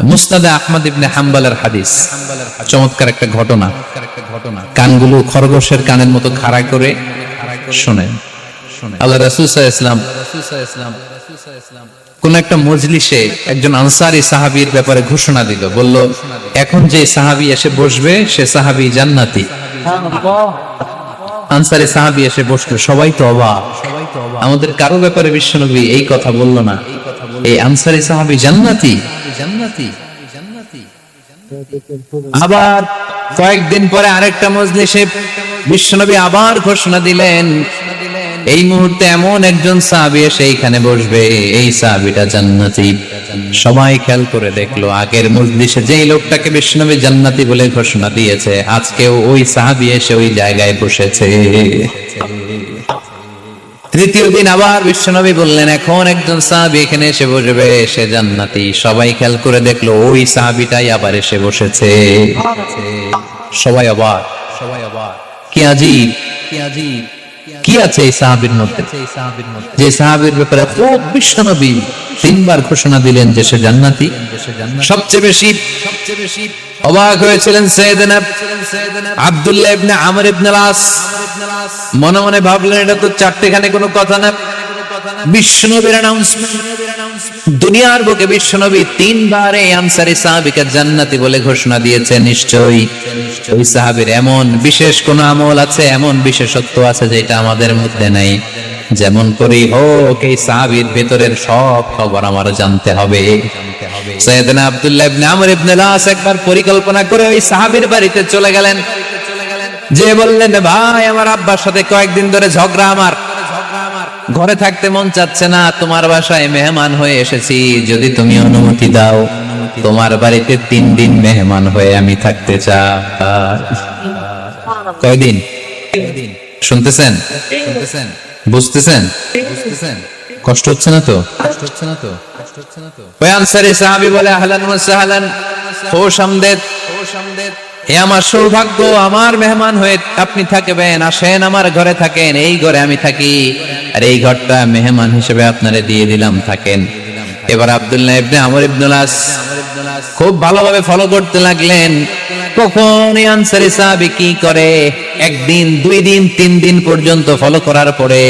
মুসনাদে আহমদ ইবনে হাম্বলের হাদিস, চমৎকার একটা ঘটনা। কানগুলো খরগোশের কানের মতো খাড়া করে শোনেন। আল্লাহ রাসূল সাল্লাল্লাহু আলাইহি ওয়াসাল্লাম কোন একটা মজলিসে একজন আনসারী সাহাবীর ব্যাপারে ঘোষণা দিল, বলল এখন যে সাহাবী এসে বসবে সে সাহাবী জান্নাতি। আনসারী সাহাবী এসে বসলো, সবাই তো অবাক। আমাদের কারো ব্যাপারে বিশ্বনবী এই কথা বলল না, এই আনসারী সাহাবী জান্নাতি। আবার কয়েকদিন পরে আরেকটা মজলিসে বিশ্বনবী আবার ঘোষণা দিলেন, এই মুহূর্তে এমন একজন সাহাবী এসে এইখানে বসবে, এই সাহাবীটা জান্নাতি। সবাই খেয়াল করে দেখলো, আগের মজলিসে যেই লোকটাকে বিশ্বনবী জান্নাতি বলে ঘোষণা দিয়েছে, আজকেও ওই সাহাবী এসে ওই জায়গায় বসেছে। তৃতীয় দিন আবার বিশ্বনবী বললেন, এখন একজন সাহাবী এখানে এসে বসবে, সে জান্নাতি। সবাই খেয়াল করে দেখলো, ওই সাহাবীটাই আবার এসে বসেছে। সবাই অবাক। কি আজীব, কি আছে এই সাহাবীর মধ্যে, যে সাহাবীর ব্যাপারে বিশ্বনবী তিনবার ঘোষণা দিলেন যে সে জান্নাতি। সবচেয়ে বেশি অবাক হয়েছিলেন সাইয়েদনা আব্দুল্লাহ ইবনে আমর ইবনে আস। মনে মনে ভাবলেন, এটা তো চারটেখানে কোনো কথা না, বিশ্বনবীর অ্যানাউন্সমেন্ট। দুনিয়ার বুকে বিশ্বনবী তিনবার এই আনসারী সাহাবীকে জান্নাতি বলে ঘোষণা দিয়েছে। নিশ্চয়ই ওই সাহাবীর এমন বিশেষ কোন আমল আছে, এমন বিশেষত্ব আছে যেটা আমাদের মধ্যে নাই। যেমন করেই হোক এই সাহাবীর ভেতরের সব খবর আমার জানতে হবে। সাইয়েদনা আব্দুল্লাহ ইবনে আমর ইবনে আস একবার পরিকল্পনা করে ওই সাহাবীর বাড়িতে চলে গেলেন, যে বললেন, ভাই আমার আব্বার সাথে কয়েকদিন ধরে ঝগড়া, আমার ঘরে থাকতে মন চাচ্ছে না, তোমার বাসায় মেহমান হয়ে এসেছি, যদি তুমি অনুমতি দাও তোমার বাড়িতে 3 দিন মেহমান হয়ে আমি থাকতে চাই। কয়দিন? শুনতেছেন? বুঝতেছেন? কষ্ট হচ্ছে না তো? ওই আনসারী সাহাবী বলে, আহলান ওয়া সাহলান, খোশ আমদেদ, এ আমার সৌভাগ্য, আমার মেহমান হয়ে আপনি থাকবেন, আসেন আমার ঘরে থাকেন, এই ঘরে আমি থাকি, আর এই ঘরটা মেহমান হিসেবে আপনারে দিয়ে দিলাম, থাকেন। এবার আব্দুল্লাহ ইবনে আমর ইবনে আস খুব ভালোভাবে ফলো করতে লাগলেন, কখন এই আনসারী সাহাবী কি করে। 1 দিন, 2 দিন, 3 দিন পর্যন্ত ফলো করার পরে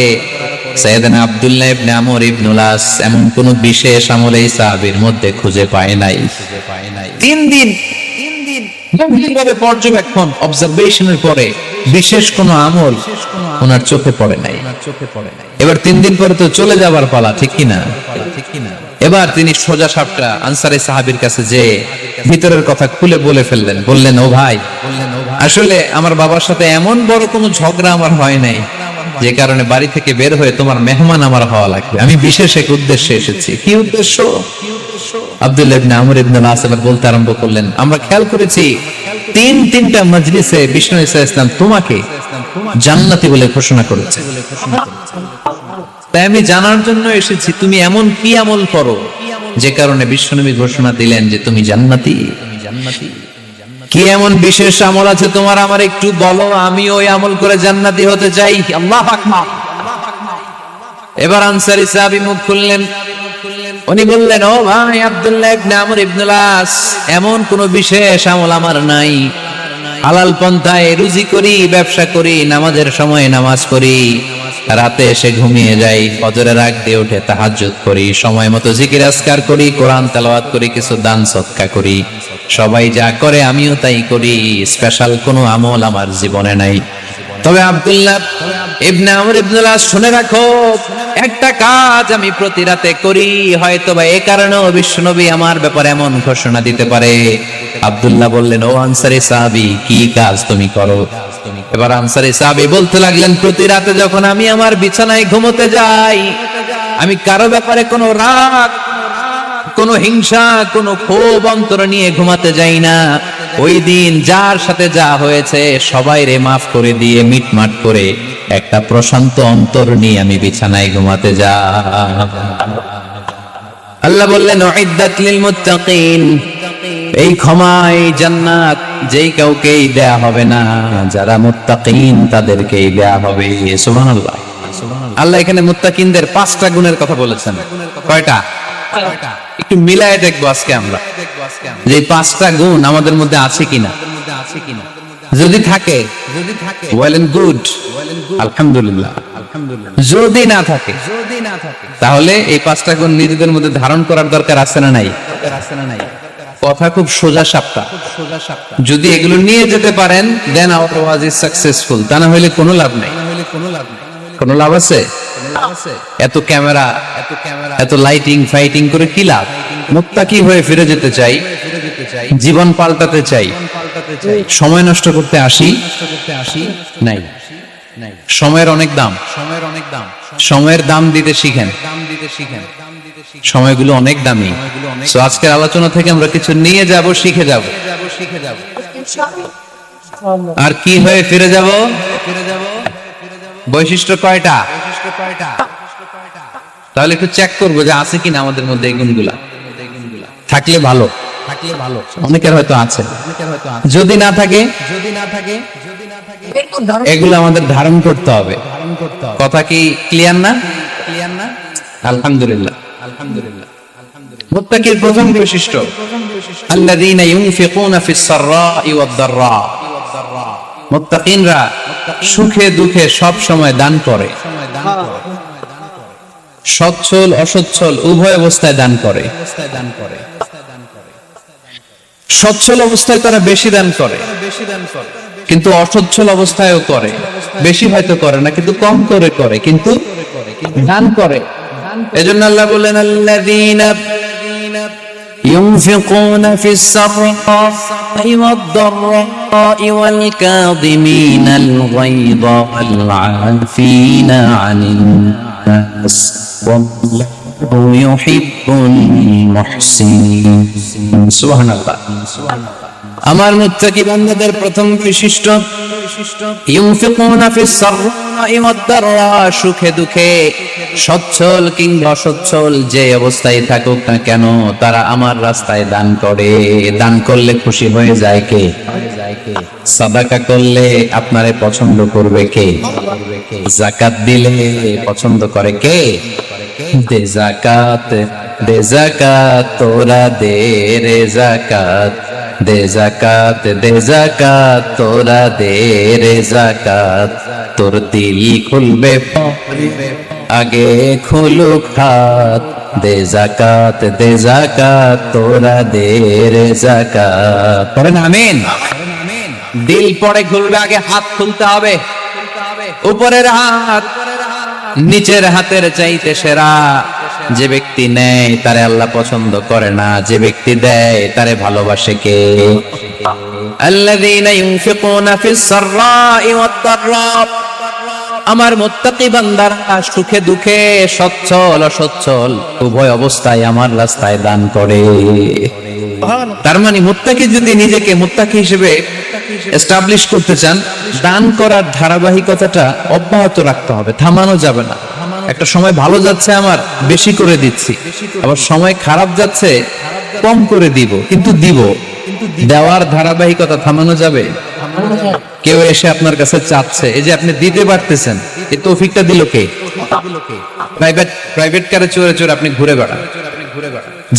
সাইয়েদনা আব্দুল্লাহ ইবনে আমর ইবনে আস এমন কোন বিশেষ আমল এই সাহাবীর মধ্যে খুঁজে পায় নাই। 3 দিন গভীরভাবে পর্যবেক্ষণ, অবজারভেশনের পরে বিশেষ কোনো আমল ওনার চোখে পড়ে নাই। এবার 3 দিন পরে তো চলে যাবার পালা, ঠিক কি না? এবার তিনি সোজা সাপটা আনসারী সাহাবীর কাছে যে ভিতরের কথা খুলে বলে ফেললেন। বললেন, ও ভাই, আসলে আমার বাবার সাথে এমন বড় কোনো ঝগড়া আমার হয় নাই, যে কারণে বাড়ি থেকে বের হয়ে তোমার মেহমান আমার হওয়া লাগবে। আমি বিশেষ এক উদ্দেশ্যে এসেছি। কি উদ্দেশ্য? আব্দুল্লাহ ইবনে আমর ইবনে আস বলতে আরম্ভ করলেন, আমরা খেয়াল করেছি 3টা মজলিসে বিষ্ণু ঈসা ইসলাম তোমাকে জান্নাতি বলে ঘোষণা করেছে। তাই আমি জানার জন্য এসেছি তুমি এমন কি আমল করো যে কারণে বিশ্বনবী ঘোষণা দিলেন যে তুমি জান্নাতি। কি এমন বিশেষ আমল আছে তোমার, আমার একটু বলো, আমি ওই আমল করে জান্নাতি হতে চাই। আল্লাহু আকবার। এবার আনসারী সাহাবী মুখ খুললেন, উনি বললেন, ও ভাই আব্দুল্লাহ ইবনে আমর ইবনে আস, এমন কোন বিশেষ আমল আমার নাই। হালাল পন্থায় রুজি করি, ব্যবসা করি, নামাজের সময় নামাজ পড়ি, রাতে এসে ঘুমিয়ে যাই, ফজরের আগ দিয়ে উঠে তাহাজ্জুদ করি, সময় মতো জিকির আজকার করি, কোরআন তেলাওয়াত করি, কিছু দান সদকা করি। সবাই যা করে আমিও তাই করি, স্পেশাল কোনো আমল আমার জীবনে নাই। তবে আব্দুল্লাহ ইবনে আমর ইবনে আস, শুনে রাখো, একটা কাজ আমি প্রতি রাতে করি, হয়তো বা এই কারণেও বিশ্বনবী আমার ব্যাপারে এমন ঘোষণা দিতে পারে। আব্দুল্লাহ বললেন, ও আনসারী সাহাবী, কি কাজ তুমি করো? এবার আনসারী সাহাবী বলতে লাগলেন, প্রতি রাতে যখন আমি আমার বিছানায় ঘুমোতে যাই, আমি কারো ব্যাপারে কোনো রাগ, কোনো হিংসা, কোনো ক্ষোভ অন্তরে নিয়ে ঘুমাতে যাই না। ওই দিন যার সাথে যা হয়েছে সবাই রে মাফ করে দিয়ে মিটমাট করে একটা প্রশান্ত অন্তর নিয়ে আমি বিছানায় ঘুমাতে যাই। আল্লাহ বললেন, উইদ্দাত লিল মুত্তাকিন, এই ক্ষমা, এই জান্নাত যেই কাউকেই দেয়া হবে না, যারা মুত্তাকিন তাদেরকেই দেয়া হবে। সুবহানাল্লাহ। আল্লাহ এখানে মুত্তাকিনদের 5টা গুণের কথা বলেছেন। কয়টা? একটু মিলায়ে দেখবো আজকে আমরা। যে এই পাঁচটা গুণ আমাদের মধ্যে আছে কিনা। যদি থাকে ওয়েল এন্ড গুড, আলহামদুলিল্লাহ। যদি না থাকে তাহলে এই পাঁচটা গুণ নিজেদের মধ্যে ধারণ করার দরকার আছে না নাই? কথা খুব সোজা সাপটা। যদি এগুলো নিয়ে যেতে পারেন দেন আওয়ার ওয়াজ ইজ সাকসেসফুল, তা না হলে কোনো লাভ নাই। কোনো লাভ আছে? এত ক্যামেরা, এত লাইটিং ফাইটিং করে কি লাভ? মুত্তাকি হয়ে ফিরে যেতে চাই, জীবন পাল্টাতে চাই, সময় নষ্ট করতে আসি নাই। সময়ের অনেক দাম, সময়ের দাম দিতে শিখেন। সময়গুলো অনেক দামি। সো আজকের আলোচনা থেকে আমরা কিছু নিয়ে যাব, শিখে যাব। আর কি হয়ে ফিরে যাব? বৈশিষ্ট্য কয়টা? তাহলে একটু চেক করবো যে আছে কিনা আমাদের মধ্যে এই গুণগুলা। থাকলে ভালো, অনেকের হয়তো আছে। যদি না থাকে এগুলো আমাদের ধারণ করতে হবে। কথা কি ক্লিয়ার না? আলহামদুলিল্লাহ। মুত্তাকির প্রথম বৈশিষ্ট্য আল্লাযীনা ইউনফিকুনা ফিস সাররা'i ওয়াদ দাররা। মুত্তাকিনরা সুখে দুঃখে সব সময় দান করে, সচ্ছল অসচ্ছল উভয় অবস্থায় দান করে। সচ্ছল অবস্থায় তারা বেশি দান করে, কিন্তু অসচ্ছল অবস্থায়ও করে। বেশি হয়তো করে না, কিন্তু কম করে করে, কিন্তু দান করে। এজন্য আল্লাহ বলেন আল্লাযীনা ينفقون في السراء والضراء والكاظمين الغيظ والعافين عن الناس والله يحب المحسنين। সুবহানাল্লাহ। আমার মুত্তাকি বান্দাদের প্রথম বৈশিষ্ট্য ইউনফিকুনা ফিস সাররা'i ওয়াদ দাররা। সুখে দুঃখে সচ্ছল কিংবা অসচ্ছল যে অবস্থায় থাকুক না কেন তারা আমার রাস্তায় দান করে। দান করলে খুশি হয়ে যায় কে? সাদাকা করলে আপনারে পছন্দ করবে কে? যাকাত দিলে পছন্দ করে কে? দে যাকাত, দে যাকাত তোরা দে রে যাকাত, দে যাকাত, দে যাকাত তোরা দে রে যাকাত। তোর দিল খুলবে আগে খুলুক হাত, দে যাকাত, দে যাকাত তোরা দে রে যাকাত। পড়েন আমিন। দিল পরে খুলবে, আগে হাত খুলতে হবে। উপরের হাত নিচের হাতের চাইতে সেরা। যে ব্যক্তি নেয় তারে আল্লাহ পছন্দ করে না, যে ব্যক্তি দেয় তারে ভালোবাসে কে? আল্লাযীনা ইউনফিকুনা ফিস সাররা'i ওয়াদ দাররা। আমার মুত্তাকি বান্দারা সুখে দুঃখে সচ্ছল অসচ্ছল উভয় অবস্থায় আমার রাস্তায় দান করে। তার মানে মুত্তাকি যদি নিজেকে মুত্তাকি হিসেবে এস্টাবলিশ করতে চান, দান করার ধারাবাহিকতাটা অব্যাহত রাখতে হবে, থামানো যাবে না। একটা সময় ভালো যাচ্ছে আমার, বেশি করে দিচ্ছি, আবার সময় খারাপ যাচ্ছে, কম করে দিব, কিন্তু দিব। দেওয়ার ধারাবাহিকতা থামানো যাবে? কেউ এসে আপনার কাছে চাচ্ছে, এই যে আপনি দিতে পারতেছেন, এই তৌফিকটা দিল কে? প্রাইভেট কারে চড়ে চড়ে আপনি ঘুরে বেড়ান,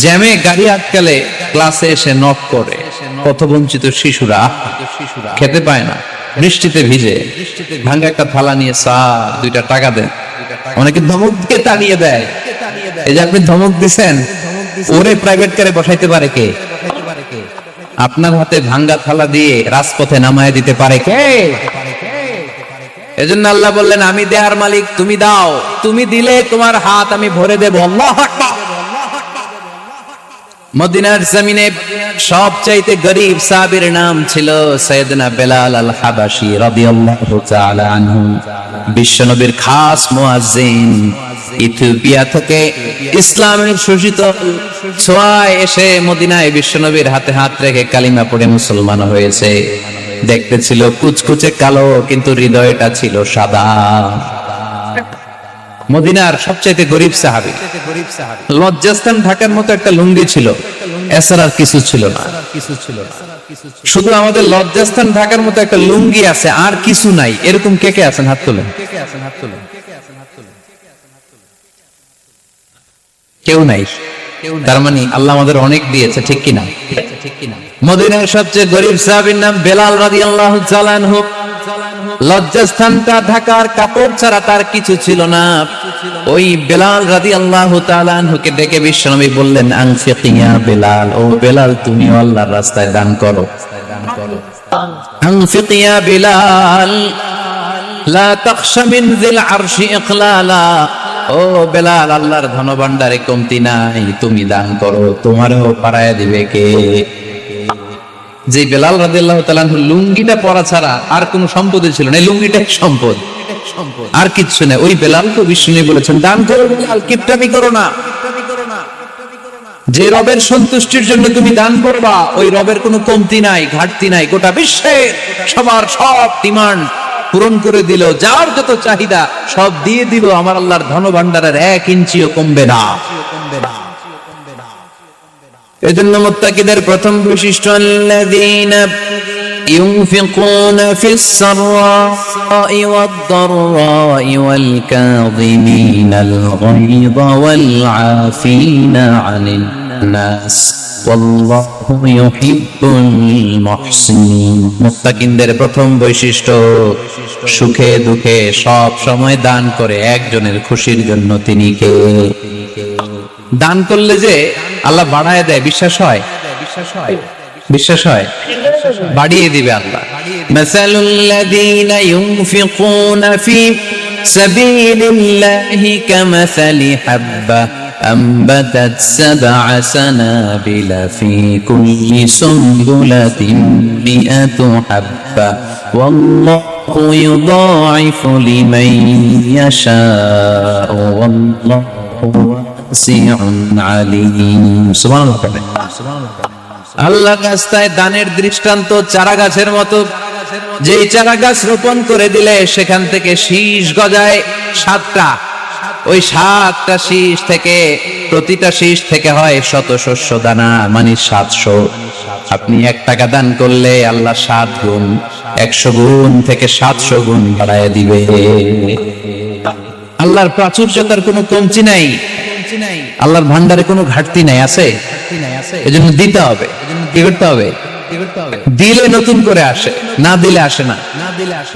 জ্যামে গাড়ি আটকালে ক্লাসে এসে নক করে, পথবঞ্চিত শিশুরা খেতে পায় না, বৃষ্টিতে ভিজে, ভাঙ্গা একটা থালা নিয়ে স্যার 2টা টাকা দেন। অনেকে ধমক দিয়ে তাড়িয়ে দেয়। এই যে আপনি ধমক দিছেন, ওরে প্রাইভেট কারে বসাইতে পারে কে? আপনার হাতে ভাঙ্গা থালা দিয়ে রাজপথে নামায় দিতে পারে কে? এজন্য আল্লাহ বললেন আমি দেয়ার মালিক, তুমি দাও, তুমি দিলে তোমার হাত আমি ভরে দেব। আল্লাহু আকবার। মদিনার জমিনে সবচাইতে গরীব সাহাবীর নাম ছিল সাইয়েদনা বেলাল আল হাবাশী রাদিয়াল্লাহু তাআলা আনহু। বিশ্বনবীর খাস মুয়াজ্জিন। ইথিওপিয়া থেকে ইসলামের সুশীতল ছোঁয়ায় এসে মদিনায় বিশ্বনবীর হাতে হাত রেখে কালিমা পড়ে মুসলমান হয়েছে। দেখতে ছিল কুচকুচে কালো, কিন্তু হৃদয়টা ছিল সাদা। মদিনার সবচাইতে গরিব সাহাবী। লজ্জাস্থান ঢাকার মতো একটা লুঙ্গি ছিল, এছাড়া আর কিছু ছিল না। শুধু আমাদের লজ্জাস্থান ঢাকার মতো একটা লুঙ্গি আছে, আর কিছু নাই। এরকম কে কে আছেন? হাত তোলেন। কেউ নাই। তার মানে আল্লাহ আমাদের অনেক দিয়েছে, ঠিক কিনা? মদিনার সবচেয়ে গরিব সাহাবীর নাম বেলাল রাদিয়াল্লাহু তাআলা আনহু। লজ্জাস্থানটা ঢাকার কাপড় ছাড়া তার কিছু ছিল না। ওই বেলাল রাদিয়াল্লাহু তাআলা আনহুকে ডেকে বিশ্বনবী বললেন, আনফিক ইয়া বেলাল, ও বেলাল তুমি আল্লাহর রাস্তায় দান করো। আনফিক ইয়া বেলাল লা তাখশা মিন যিল আরশি ইকলালা, ও বেলাল আল্লাহর ধনভাণ্ডারে কমতি নাই, তুমি দান করো, তোমারও পারায়া দিবে কে? যে বেলাল রাদিয়াল্লাহু তাআলা লুঙ্গিটা পরা ছাড়া আর কোনো সম্পদ ছিল না, লুঙ্গিটাই সম্পদ, আর কিছু না। ওই বেলাল তো বিষ্ণু বলেছেন দান করো বেলাল, কিপটামি করো না। যে রবের সন্তুষ্টির জন্য তুমি দান করবা, ওই রবের কোনো কমতি নাই, ঘাটতি নাই। গোটা বিশ্বে সবার সব ডিমান্ড পূরণ করে দিল, যার যত চাহিদা সব দিয়ে দিল, আমার আল্লাহর ধনভাণ্ডারের 1 ইঞ্চিও কমবে না। এজন্য মুত্তাকিদের প্রথম বৈশিষ্ট্য, আল্লাযীনা ইউনফিকুনা ফিস সাররাই ওয়াদ দাররাই ওয়াল কাযিমিনাল গায়যা ওয়াল আফিনা আনিন নাস ওয়াল্লাহু ইউহিব্বুল মুহসিনিন। মুত্তাকিদের প্রথম বৈশিষ্ট্য, সুখে দুঃখে সব সময় দান করে একজনের খুশির জন্য। তিনি কে? দান করলে যে আল্লাহ বাড়ায় দেয়, বিশ্বাস হয়? বিশ্বাস হয়? বাড়িয়ে দিবে আল্লাহ। মাসালুল লাযীনা ইউনফিকুনা ফি সাবিলিল্লাহি কামাসালি হাব্বা আম্বাতাত সাবআ সানাবিলা ফি কুল্লি সুনবুলাতিন মিআতু হাব্বা ওয়াল্লাহু ইউদাঈফু লিমান ইয়াশাউ ওয়াল্লাহু ওয়াসিউন আলীম। সুবহানাল্লাহ। আল্লাহর রাস্তায় দানের দৃষ্টান্ত চারা গাছের মতো। যেই চারা গাছ রোপণ করে দিলে সেখান থেকে শীষ গজায় 7টা। ওই 7টা শীষ থেকে, প্রতিটা শীষ থেকে হয় শত শস্য দানা, মানে 700। আপনি 1 টাকা দান করলে আল্লাহ 7 গুণ, 100 গুণ থেকে 700 গুণ বাড়ায় দিবে। আল্লাহর প্রাচুর্যতার কোনো কমতি নাই, আল্লাহর ভান্ডারে কোনো ঘাটতি নাই। আছে? এজন্য দিতে হবে। কি করতে হবে? দিলে নতুন করে আসে, না দিলে আসে না।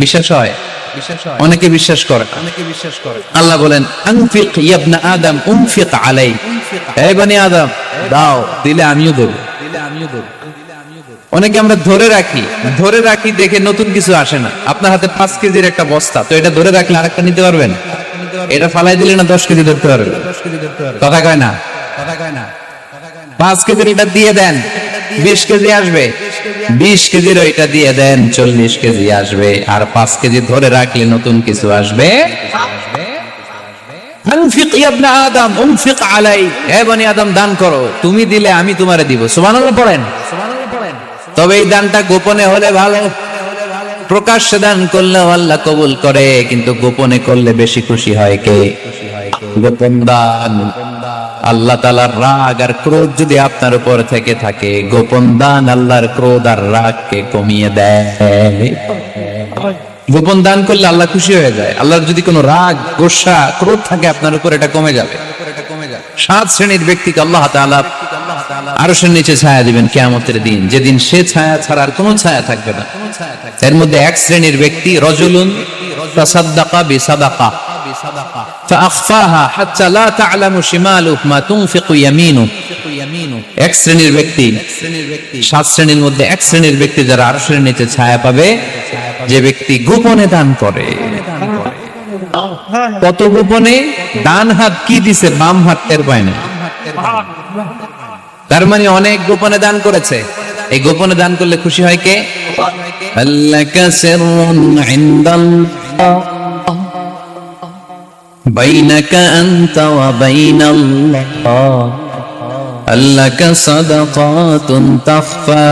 বিশ্বাস হয়? অনেকে বিশ্বাস করে। আল্লাহ বলেন, আনফিক ইয়া ইবনা আদম উনফিক আলাই, হে বনি আদম দাও, দিলে আমিও দেব। অনেকে আমরা ধরে রাখি দেখে নতুন কিছু আসে না। আপনার হাতে 5 কেজির একটা বস্তা, তো এটা ধরে রাখলে আরেকটা নিতে পারবেন? এটা ফালাই দিলে না 10 কেজি ধরতে পারবে? কথা কয় না? 5 কেজির এটা দিয়ে দেন, 20 কেজি আসবে। 20 কেজির ওইটা দিয়ে দেন, 40 কেজি আসবে। আর 5 কেজি ধরে রাখলে নতুন কিছু আসবে। আনফিক ইয়া ইবনা আদম উনফিক আলাই, হে বনি আদম দান করো, তুমি দিলে আমি তোমারে দিব। সুবহানাল্লাহ পড়েন। তবে এই দানটা গোপনে হলে ভালো, প্রকাশ্যে দান করলে আল্লাহ কবুল করে, কিন্তু গোপনে করলে বেশি খুশি হয় কে? গোপন দান। আল্লাহ তাআলার রাগ আর ক্রোধ যদি আপনার উপর থেকে থাকে, গোপন দান আল্লাহর ক্রোধ আর রাগকে কমিয়ে দেয়। গোপন দান করলে আল্লাহ খুশি হয়ে যায়। আল্লাহর যদি কোনো রাগ, গোসা, ক্রোধ থাকে আপনার উপর, এটা কমে যাবে। 7 শ্রেণীর ব্যক্তিকে আল্লাহ তাআলা আরশের নিচে ছায়া দিবেন কিয়ামতের দিন, যেদিন সে ছায়া ছাড়া আর কোনো ছায়া থাকবে না। এর মধ্যে 1 শ্রেণীর ব্যক্তি, রজুলুন তাসাদ্দাকা বিসাদাকা ফাআখফাহা হাত্তা লা তা'লামু শিমালুহু মা তুনফিকু ইয়ামিনুহু। 1 শ্রেণীর ব্যক্তি, 7 শ্রেণীর মধ্যে 1 শ্রেণীর ব্যক্তি যারা আরশের নিচে ছায়া পাবে, যে ব্যক্তি গোপনে দান করে। কত গোপনে? ডান হাত কি দিছে, বাম হাত টের পায় না। তার মানে অনেক গোপনে দান করেছে। এই গোপনে দান করলে খুশি হয় কে? আল্লাকা সিররুন ইনদাল্লাহ বাইনাকা আনতা ওয়া বাইনাল্লাহ, আল্লাকা সাদাকাতুন তাখফা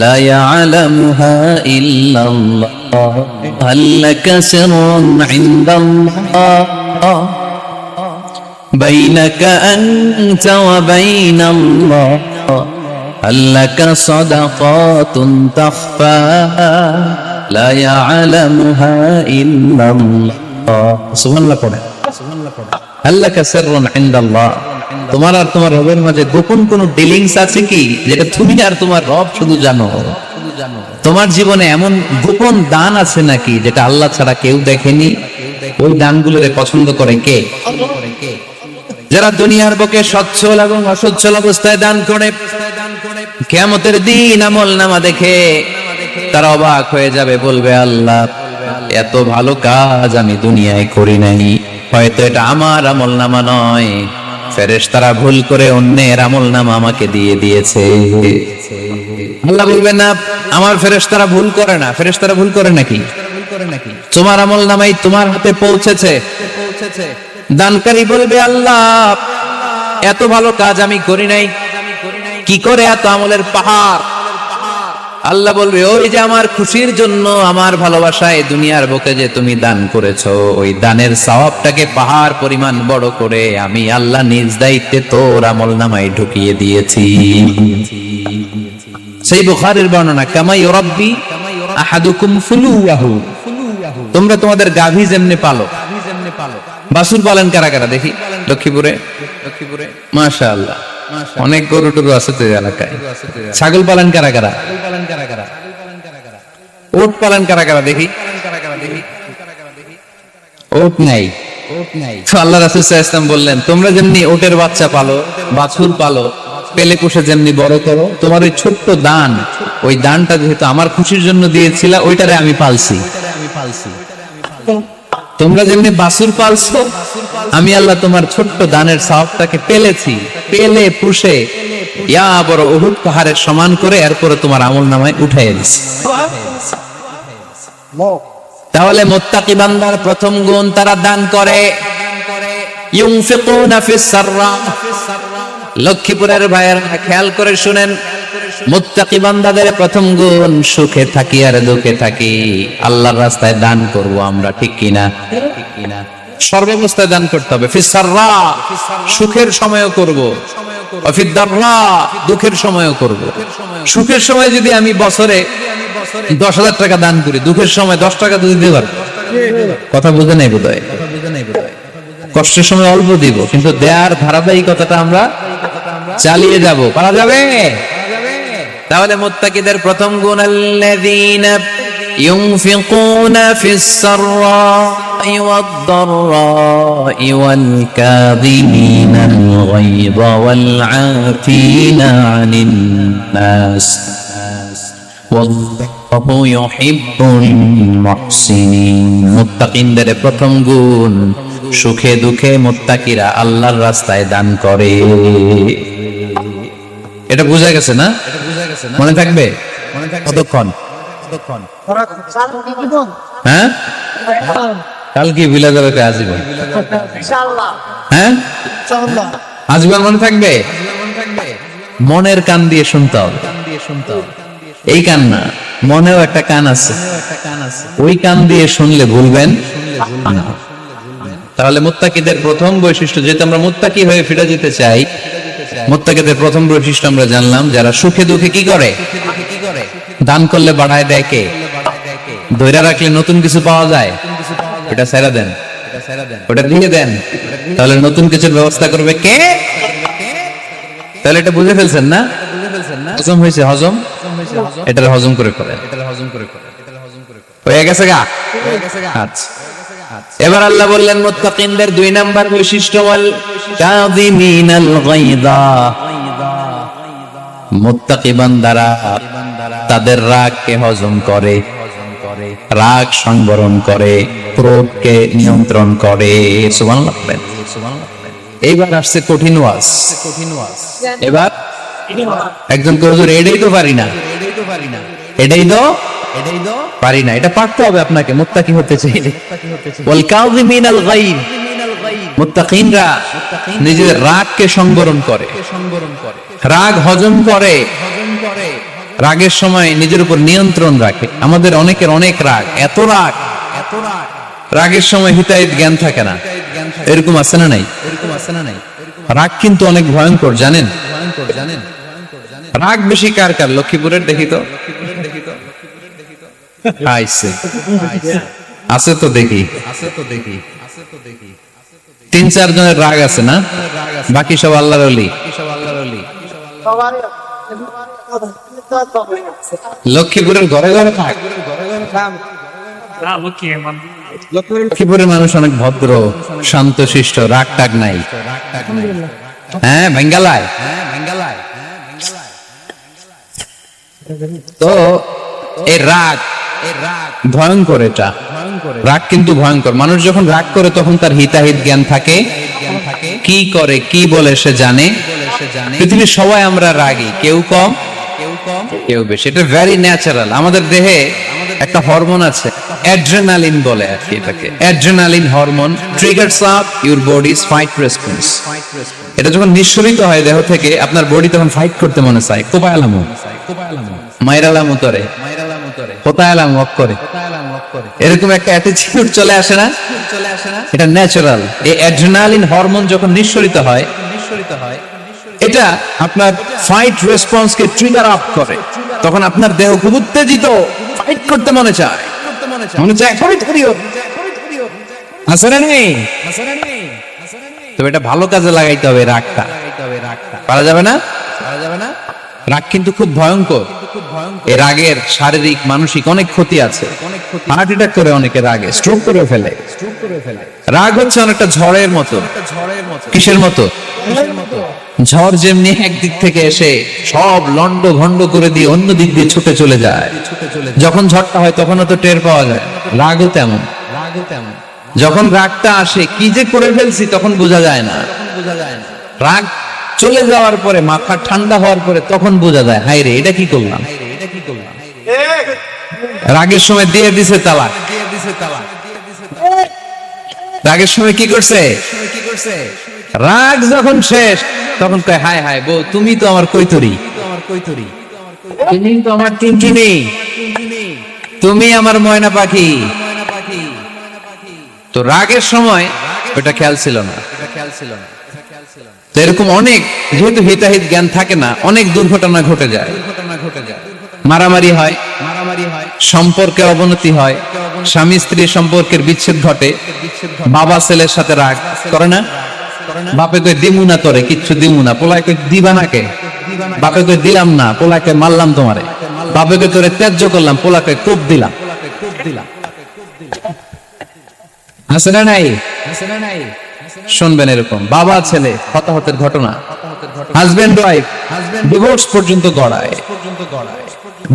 লা ইয়ালামুহা ইল্লাল্লাহ, আল্লাকা সিররুন ইনদাল্লাহ بينك أنت وبين الله، هل لك صدقات تخفى لا يعلمها إلا الله। سبحان الله. هل لك سر عند الله، তোমার আর তোমার রবের মাঝে গোপন কোন ডিলিংস আছে কি, যেটা তুমি আর তোমার রব শুধু জানো? তোমার জীবনে এমন গোপন দান আছে নাকি যেটা আল্লাহ ছাড়া কেউ দেখেনি? ওই দানগুলোরে পছন্দ করে কে? যারা দুনিয়ার বুকে সচ্ছল এবং অসচ্ছল অবস্থায় দান করে, কিয়ামতের দিন আমল নামা দেখে তারা অবাক হয়ে যাবে, বলবে আল্লাহ এত ভালো কাজ আমি দুনিয়ায় করি নাই, হয়তো এটা আমার আমল নামা নয়, ফেরেশতারা ভুল করে অন্যের আমল নামা আমাকে দিয়ে দিয়েছে। আল্লাহ বলবেন না আমার ফেরেশতারা ভুল করে না। ফেরেশতারা ভুল করে নাকি? তোমার আমল নামাই তোমার হাতে পৌঁছেছে। দানকারী বলবে আল্লাহ এত ভালো কাজ আমি করি নাই, কি করে এত আমলের পাহাড়? আল্লাহ বলবে ওই যে আমার খুশির জন্য, আমার ভালোবাসায় দুনিয়ার বুকে যে তুমি দান করেছো, ওই দানের সওয়াবটাকে পাহাড় পরিমাণ বড় করে আমি আল্লাহ নিজ দায়িত্বে তোর আমল নামায় ঢুকিয়ে দিয়েছি। সেই বুখারীর বর্ণনা, কামা ইউরাব্বি আহাদুকুম ফুলুয়াহু, তোমরা তোমাদের গাভী যেমনি পালো। বাছুর পালেন কারা কারা দেখি লক্ষ্মীপুরে? মাশাআল্লাহ, অনেক গরু টরু আছে তো এলাকায়। ছাগল পালেন কারা কারা? ওট পালেন কারা কারা দেখি? ওট নাই। আল্লাহ রাসূল সাল্লাল্লাহু আলাইহি ওয়াসাল্লাম বললেন তোমরা যেমনি ওটের বাচ্চা পালো, বাছুর পালো, পেলে পুষে যেমনি বড় করো, তোমার ওই ছোট্ট দান, ওই দানটা যেহেতু আমার খুশির জন্য দিয়েছিলা, ওইটারে আমি পালছি। তোমরা যেমনি বাছুর পালছো, আমি আল্লাহ তোমার ছোট্ট দানের সওয়াবটাকে পেলেছি, পেলে পুষে ইয়া বড় উহুদ পাহাড়ের সমান করে এরপরে তোমার আমলনামায় উঠাইয়া দিছি। তাহলে মুত্তাকি বান্দার প্রথম গুণ, তারা দান করে। ইউনফিকুনা ফিস সাররা। লক্ষ্মীপুরের ভাইয়েরা খেয়াল করে শুনেন, মুত্তাকি বান্দাদের প্রথম গুণ, সুখে থাকি আর দুঃখে থাকি আল্লাহর রাস্তায় দান করব আমরা, ঠিক কিনা? সর্বাবস্থায় দান করতে হবে। ফিস সাররা, সুখের সময়ও করব, ফিদ দাররা, দুঃখের সময়ও করব। সুখের সময় যদি আমি বছরে 10,000 টাকা দান করি, দুঃখের সময় 10 টাকা দিতে পারবো? কথা বুঝে নাই বোধহয়। কষ্টের সময় অল্প দিব, কিন্তু দেয়ার ধারাবাহিকতাটা আমরা চালিয়ে যাব। পারা যাবে? তাহলে মুত্তাকিদের প্রথম গুণ, আল্লাযীনা ইউনফিকুনা ফিস সাররাই ওয়াদ দাররাই ওয়াল কাযিমিনাল গায়যা ওয়াল আফিনা আনিন নাস ওয়াল্লাহু ইউহিব্বুল মুহসিনিন। মুত্তাকিনদের প্রথম গুণ, সুখে দুঃখে মুত্তাকিরা আল্লাহর রাস্তায় দান করে। এটা বোঝা গেছে না? মনে থাকবে কতক্ষণ? হ্যাঁ, কাল কি বিলা যাবে আজীবন? হ্যাঁ, আজীবন মনে থাকবে। মনের কান দিয়ে শুনতে হবে। এই কান না, মনেও একটা কান আছে, ওই কান দিয়ে শুনলে ভুলবেন না। তাহলে মুত্তাকিদের প্রথম বৈশিষ্ট্য, যেহেতু আমরা মুত্তাকি হয়ে ফিরে যেতে চাই, মুত্তাকিদের প্রথম বৈশিষ্ট্য আমরা জানলাম, যারা সুখে দুঃখে কি করে? দান করলে বাড়ায় দেয় কে? ধৈর্য রাখলে নতুন কিছু পাওয়া যায়, এটা ছেড়ে দেন, ওটা দিয়ে দেন, তাহলে নতুন কিছুর ব্যবস্থা করবে কে? তাহলে এটা বুঝে ফেলছেন না? হজম হয়েছে, হজম, এটার হজম করে ফেলেন। হয়ে গেছে গা? আচ্ছা, এবার আল্লাহ বললেন মুত্তাকিনদের 2 নাম্বার বৈশিষ্ট্য, ওয়াল কাযিমিনাল গায়যা। মুত্তাকি বান্দারা তাদের রাগকে হজম করে, রাগ সংবরণ করে, ক্রোধকে নিয়ন্ত্রণ করে। সুবহানাল্লাহ। এইবার আসছে কঠিন ওয়াজ। এবার একজন কে হুজুর এটাই তো পারি না, এটাই তো পারি না, এটা পারতে হবে আপনাকে মুত্তাকি হতে চাইলে। ওয়াল কাযিমিনাল গায়য, মুত্তাকিনরা নিজেদের রাগকে সংবরণ করে, রাগ হজম করে, রাগের সময় নিজের উপর নিয়ন্ত্রণ রাখে। আমাদের অনেকের অনেক রাগ, এত রাগ, রাগের সময় হিতাহিত জ্ঞান থাকে না, এরকম আছে না নাই? রাগ কিন্তু অনেক ভয়ঙ্কর, জানেন? রাগ বেশি কার কার? লক্ষ্মীপুরের দেখি তো, আছে তো দেখি। 3-4 জনের রাগ আছে না, বাকি সব আল্লাহর ওলি। লক্ষ্মীপুরের ঘরে ঘরে থাক। লক্ষ্মীপুরের মানুষ অনেক ভদ্র, শান্তশিষ্ট, রাগ টাগ নাই। হ্যাঁ, বেঙ্গালায়। তো এই রাগ ভয়ঙ্কর, এটা রাগ কিন্তু ভয়ঙ্কর। মানুষ যখন রাগ করে তখন তার হিতাহিত জ্ঞান থাকে, কি করে কি বলে সে জানে। পৃথিবীর সবাই আমরা রাগী, কেউ কম কেউ বেশি, এটা ভেরি ন্যাচারাল। আমাদের দেহে একটা হরমোন আছে, অ্যাড্রেনালিন বলে আর কি এটাকে। Adrenaline hormone triggers up your bodies fight response. এটা যখন নিঃসরিত হয় দেহ থেকে, আপনার বডি তখন ফাইট করতে মনে চায়, কোপায়ালামু মাইরালামু তরে কোতায়ালামু অফ করে, এরকম একটা অ্যাটিটিউড চলে আসে না? এটা ন্যাচারাল। এই অ্যাড্রেনালিন হরমোন যখন নিঃসরিত হয়, এটা আপনার ফাইট রেসপন্সকে ট্রিগার আপ করে। তখন আপনার দেহ খুব উত্তেজিত, ফাইট করতে মনে চায়, এখনই ধরিও। আসলে নেই, তবে এটা ভালো কাজে লাগাইতে হবে। রাগটা পারা যাবে না। রাগ কিন্তু খুব ভয়ঙ্কর। এই রাগের শারীরিক মানসিক অনেক ক্ষতি আছে। হার্ট অ্যাটাক করে অনেকে রাগে, স্ট্রোক করে ফেলে। রাগ হচ্ছে অনেকটা ঝড়ের মতো। কিসের মতো? ঝড় যেমনি একদিক থেকে এসে সব লন্ড ভন্ড করে দিয়ে অন্য দিক দিয়ে ছুটে চলে যায়, যখন ঝড়টা হয় তখন তো টের পাওয়া যায়। রাগও তেমন। যখন রাগটা আসে, কি যে করে ফেলছি তখন বোঝা যায় না। রাগ চলে যাওয়ার পরে, মাথা ঠান্ডা হওয়ার পরে তখন বোঝা যায়, হায় রে এটা কি করলাম। রাগের সময় দিয়ে দিছে তালাক। রাগের সময় কি করছে? রাগ যখন শেষ তখন কয়, হায় হায় বউ, তুমি তো আমার কৈতরি, তুমি তো আমার টিনটিনি, তুমি আমার ময়না পাখি। তো রাগের সময় ওটা খেয়াল ছিল না। তো এরকম অনেক, যেহেতু হিতাহিত জ্ঞান থাকে না, অনেক দুর্ঘটনা ঘটে যায়। মারামারি হয়, সম্পর্কে অবনতি হয়, স্বামী স্ত্রীর সম্পর্কের বিচ্ছেদ ঘটে, বাবা ছেলের সাথে রাগ করে না। বাপে কই দিমু না তোরে, কিচ্ছু দিমু না। পোলায় কই দিবা না কে? বাপে কই দিলাম না, পোলাকে মারলাম তোমারে। বাপে কই তোরে ত্যায্য করলাম, পোলাকে কোপ দিলাম। আছে না নাই? শুনবেন এরকম বাবা ছেলে হতাহতের ঘটনা, হাজবেন্ড ওয়াইফ ডিভোর্স পর্যন্ত গড়ায়,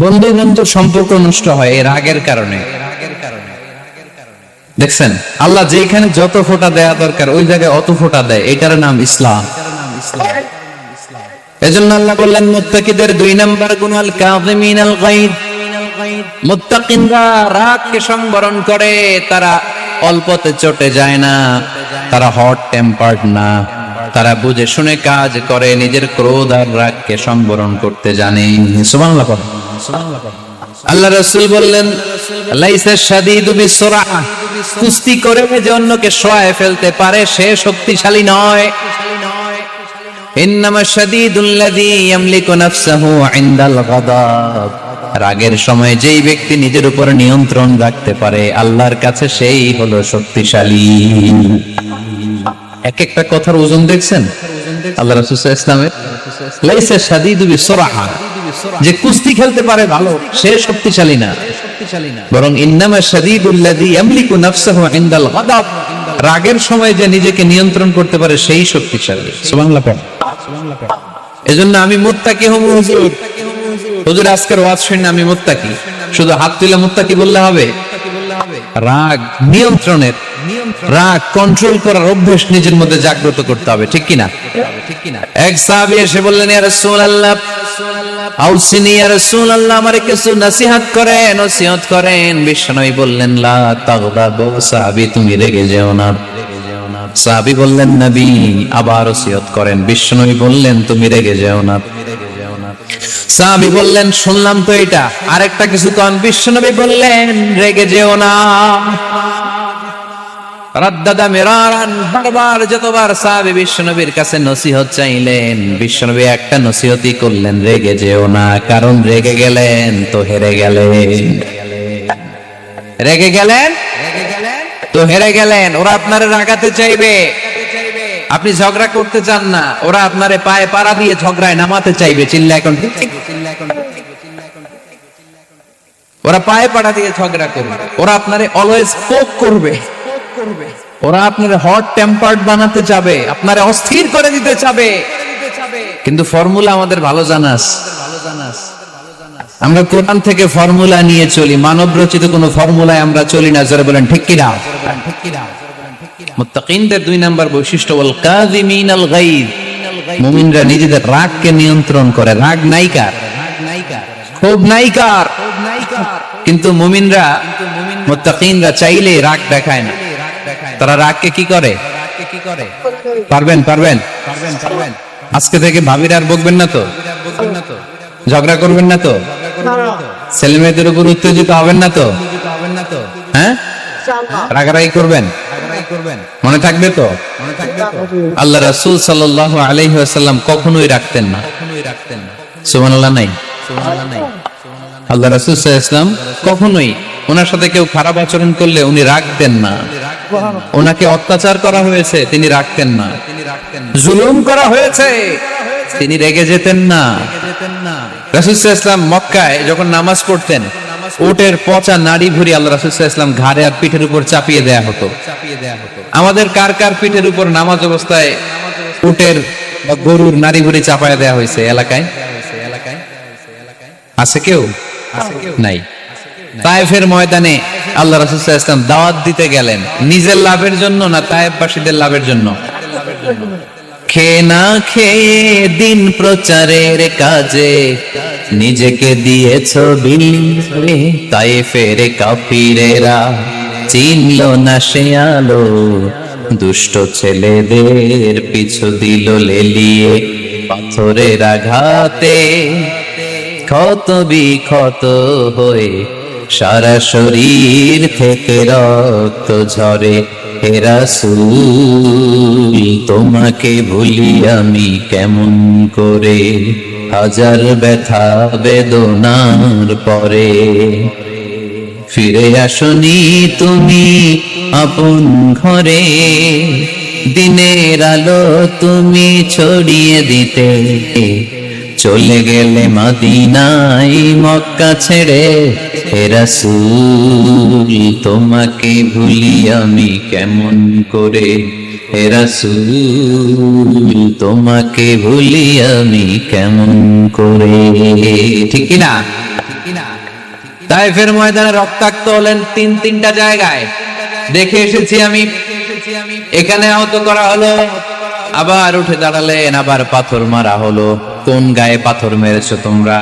বন্ধু বন্ধুর সম্পর্ক নষ্ট হয় এই রাগের কারণে। দেখছেন, আল্লাহ যেখানে যত ফোঁটা দেয়া দরকার ওই জায়গায় অত ফোঁটা দেয়। এটার নাম ইসলাম। এজন্য আল্লাহ বললেন, মুত্তাকিদের 2 নাম্বার গুণ আল কাযিমিনাল গায়দ। মুত্তাকিনরা রাগকে সংবরণ করে, তারা অল্পতে চটে যায় না, তারা হট টেম্পার্ড না, তারা বুঝে শুনে কাজ করে, নিজের ক্রোধ আর রাগকে সংবরণ করতে জানে। সুবহানাল্লাহ। আল্লাহ রাসূল বললেন, লাইসা শাদীদু বিসরাহ, কুস্তি করে যে অন্যকে শোয়ায় ফেলতে পারে সে শক্তিশালী নয়। ইন্নামা শাদীদুল্লাযী ইয়ামলিকু নাফসাহু ইনদাল গাদাব, রাগের সময় যেই ব্যক্তি নিজের উপর নিয়ন্ত্রণ রাখতে পারে আল্লাহর কাছে সেই হলো শক্তিশালী। এক একটা কথার ওজন দেখছেন আল্লাহ রাসূল সাল্লাল্লাহু আলাইহি ওয়াসাল্লামের। লাইসা শাদীদু বিসরাহ, যে কুস্তি খেলতে পারে ভালো সে শক্তিশালী না, বরং ইন্নামা শাদীদুল্লাযী ইয়ামলিকু নাফসাহু ইনদাল গাদাব, রাগের সময় যে নিজেকে নিয়ন্ত্রণ করতে পারে সেই শক্তিশালী। সুবহানাল্লাহ। এজন্য আমি মুত্তাকি হব। হুজুর আজকের ওয়াজ শুনে আমি মুত্তাকি, শুধু হাত তুলে মুত্তাকি বললে হবে? রাগ নিয়ন্ত্রণের, রাগ কন্ট্রোল করার অভ্যাস নিজের মধ্যে জাগ্রত করতে হবে, ঠিক কিনা? এক সাহাবী এসে বললেন, ইয়া রাসূলুল্লাহ আউসিনি, ইয়া রাসূলুল্লাহ আমারে কিছু নসিহত করেন, নসিহত করেন। বিশ্বনবী বললেন, লা তাগদাবু, সাহাবী তুমি রেগে যেও না। সাহাবী বললেন, নবী আবার নসিহত করেন। বিশ্বনবী বললেন, তুমি রেগে যেও না। সাহাবী বললেন, শুনলাম তো এটা, আরেকটা কিছু কোন। বিশ্বনবী বললেন, রেগে যেও না। রাদ্দাদা মিরারান, বারবার যতবার সাহাবী বিশ্বনবীর কাছে নসিহত চাইলেন, বিশ্বনবী একটা নসিহতই করলেন, রেগে যেও না। কারণ রেগে গেলেন তো হেরে গেলেন, রেগে গেলেন তো হেরে গেলেন। ওরা আপনারা রাগাতে চাইবে, আপনি ঝগড়া করতে চান না, ওরা আপনারে পায়ে পাড়া দিয়ে ঝগড়ায় নামাতে চাইবে, চিল্লা এখন ঠিক। ওরা পায়ে পাড়া দিয়ে ঝগড়া করবে, ওরা আপনারে অলওয়েজ পোক করবে, ওরা আপনারে হট টেম্পার্ড বানাতে চাবে, আপনারে অস্থির করে দিতে চাবে। কিন্তু ফর্মুলা আমাদের ভালো জানাস, আমরা কোরআন থেকে ফর্মুলা নিয়ে চলি, মানব রচিত কোন ফর্মুলায় আমরা চলি না। জোরে বলেন ঠিক কি না? মুত্তাকিনদের 2 নাম্বার বৈশিষ্ট্য ওয়াল কাযিমিনাল গায়জ, মুমিনরা নিজেদের রাগকে নিয়ন্ত্রণ করে। রাগ নাই কার? ক্ষোভ নাই কার? কিন্তু মুমিনরা, মুত্তাকিনরা চাইলে রাগ দেখায় না। তারা রাগকে কি করে? পারবেন পারবেন আজকে থেকে ভাবির আর বকবেন না তো, ঝগড়া করবেন না তো, ছেলে মেয়েদের উপর উত্তেজিত হবেন না তো, হ্যাঁ রাগারাগি করবেন, মনে থাকবে তো? আল্লাহ রাসূল সাল্লাল্লাহু আলাইহি ওয়াসাল্লাম কখনোই রাখতেন না। সুবহানাল্লাহ নাই? আল্লাহ রাসূল সাল্লাল্লাহু আলাইহি ওয়াসাল্লাম কখনোই, ওনার সাথে কেউ খারাপ আচরণ করলে উনি রাখতেন না। ওনাকে অত্যাচার করা হয়েছে, তিনি রাখতেন না। জুলুম করা হয়েছে, তিনি রেগে যেতেন না। রাসূল সাল্লাল্লাহু আলাইহি ওয়াসাল্লাম মক্কায় যখন নামাজ পড়তেন, উটের পচা নাড়ি ভুঁড়ি আল্লাহ রাসূল সাল্লাল্লাহু আলাইহি ওয়াসাল্লাম ঘাড়ে আর পিঠের উপর চাপিয়ে দেয়া হতো। আমাদের কার কার পিঠের উপর নামাজ অবস্থায় উটের বা গরুর নাড়ি ভুঁড়ি চাপায় দেয়া হয়েছে এলাকায়? আছে কেউ? নাই। তায়েফের ময়দানে আল্লাহ রাসূল সাল্লাল্লাহু আলাইহি ওয়াসাল্লাম দাওয়াত দিতে গেলেন, নিজের লাভের জন্য না তায়েফবাসীদের লাভের জন্য? খেয়ে না খেয়ে দিন প্রচারের কাজে নিজেকে দিয়েছ বিলিয়ে, তায়েফের কাফিরেরা চিনল না সে আলো, দুষ্ট ছেলেদের পিছু দিল লেলিয়ে, পাথরের আঘাতে ক্ষত বিক্ষত হয়ে সারা শরীর থেকে রক্ত ঝরে। হে রাসূল তোমাকে ভুলি আমি কেমন করে, হাজার ব্যথা বেদনার পরে। ফিরে আসনি তুমি আপন ঘরে, দিনের আলো তুমি ছড়িয়ে দিতে, চলে গেলে মদিনায় মক্কা ছেড়ে। হে রাসূল তোমাকে ভুলি আমি কেমন করে, হে রাসূল তোমাকে ভুলি আমি কেমন করে। ঠিক কি না? তায়েফের ময়দানে রক্তাক্ত হলেন 3টা জায়গায়, দেখে এসেছি আমি। এখানে আহত করা হলো, আবার উঠে দাঁড়ালেন, আবার পাথর মারা হলো। কোন গায়ে পাথর মেরেছো তোমরা?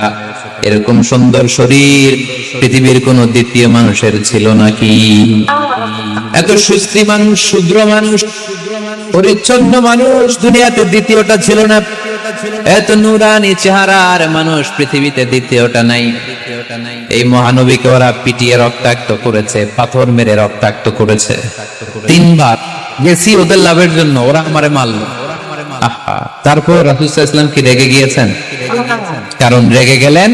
এরকম সুন্দর শরীর পৃথিবীর কোন দ্বিতীয় মানুষের ছিল নাকি? এত সুস্থি মানুষ, শুদ্র মানুষ, পরিচ্ছন্ন মানুষ দুনিয়াতে দ্বিতীয়টা ছিল না। এত নুরানি চেহারার মানুষ পৃথিবীতে দ্বিতীয়টা নাই। এই মহানবীকে ওরা পিটিয়ে রক্তাক্ত করেছে, পাথর মেরে রক্তাক্ত করেছে। 3 বার গেছি ওদের লাভের জন্য, ওরা আমারে মারলো। তারপর রাসূল সাল্লাল্লাহু আলাইহি ওয়াসাল্লাম কি রেগে গিয়েছেন? কারণ রেগে গেলেন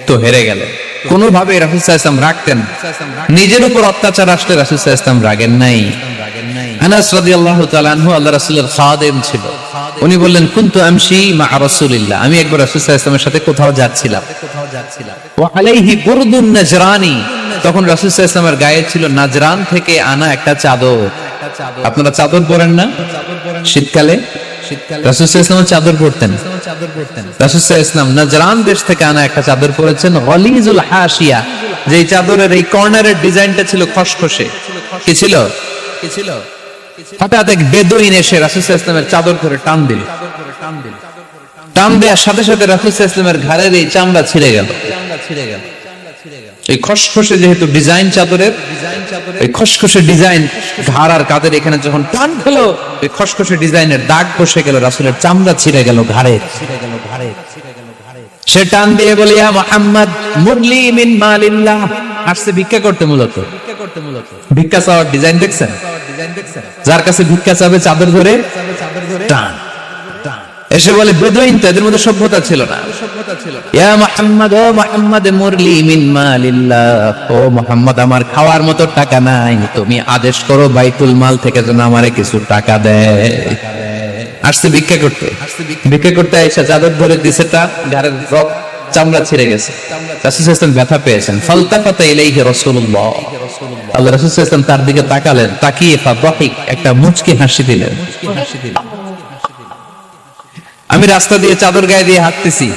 তো হেরে গেলেন। কোনোভাবে রাসূল সাল্লাল্লাহু আলাইহি ওয়াসাল্লাম রাখতেন, নিজের উপর অত্যাচার আসলে রাসূল সাল্লাল্লাহু আলাইহি ওয়াসাল্লাম রাগেন নাই। আনাস রাদিয়াল্লাহু তাআলা আনহু আল্লাহ রাসূলের খাদেম ছিল। উনি বললেন, কুনতু আমশি মা রাসূলিল্লাহ, আমি একবার রাসূল সাল্লাল্লাহু আলাইহি ওয়াসাল্লামের সাথে কোথাও যাচ্ছিলাম। ওয়া আলাইহি বুরদুন নাজরানি, তখন রাসূল সাল্লাল্লাহু আলাইহি ওয়াসাল্লামের গায়ে ছিল নাজরান থেকে আনা একটা চাদর। আপনারা চাদর পরেন না শীতকালে? রাসূল সাল্লাল্লাহু আলাইহি ওয়াসাল্লাম চাদর পরতেন। রাসূল সাল্লাল্লাহু আলাইহি ওয়াসাল্লাম নাজরান দেশ থেকে আনা একটা চাদর পরেছেন, গলিজুল হাশিয়া, যে চাদরের এই কর্নারের ডিজাইনটা ছিল খসখসে। কি ছিল? হঠাৎ এক বেদুইন এসে রাসূল সাল্লাল্লাহু আলাইহি ওয়াসাল্লামের চাদর ধরে টান দিল। টান দেওয়ার সাথে সাথে রাসূল সাল্লাল্লাহু আলাইহি ওয়াসাল্লামের ঘাড়ের এই চামড়া ছিঁড়ে গেল। এই খসখসে যেহেতু ডিজাইন চাদরের, এই খসখসে ডিজাইন ঘাড় আর কাঁধের এখানে যখন টান খেলো, এই খসখসে ডিজাইনের দাগ বসে গেল, রাসূলের চামড়া ছিঁড়ে গেল ঘাড়ে। সে টান দিয়ে বলে, ইয়া মুহাম্মদ মুরলি মিন মালিল্লাহ, আসছে ভিক্ষা করতে। মূলত ভিক্ষা চাওয়ার ডিজাইন দেখছেন? যার কাছে ভিক্ষা চাবে চাদর ধরে টান। এসে বলে বেদুইন তো, এদের মধ্যে সভ্যতা ছিল না। ইয়া মুহাম্মদ, ও মুহাম্মদ, মুরলি মিন মালিল্লাহ, ও মুহাম্মদ আমার খাওয়ার মতো টাকা নাই, তুমি আদেশ করো বাইতুল মাল থেকে যেন আমারে কিছু টাকা দেয়। আসছে ভিক্ষা করতে, ভিক্ষা করতে এসে চাদর ধরে দিছে, তা ঘাড়ের রক চামড়া ছিঁড়ে গেছে। রাসূল সাল্লাল্লাহু আলাইহি ওয়াসাল্লাম ব্যথা পেয়েছেন। ফালতাফাতা ইলাইহি রাসূলুল্লাহ, আল্লাহ রাসূল সাল্লাল্লাহু আলাইহি ওয়াসাল্লাম তার দিকে তাকালেন, তাকিয়ে ফাদাহিক, একটা মুচকি হাসি দিলেন। আমি রাস্তা দিয়ে চাদর গায়ে দিয়ে হাঁটতেছি,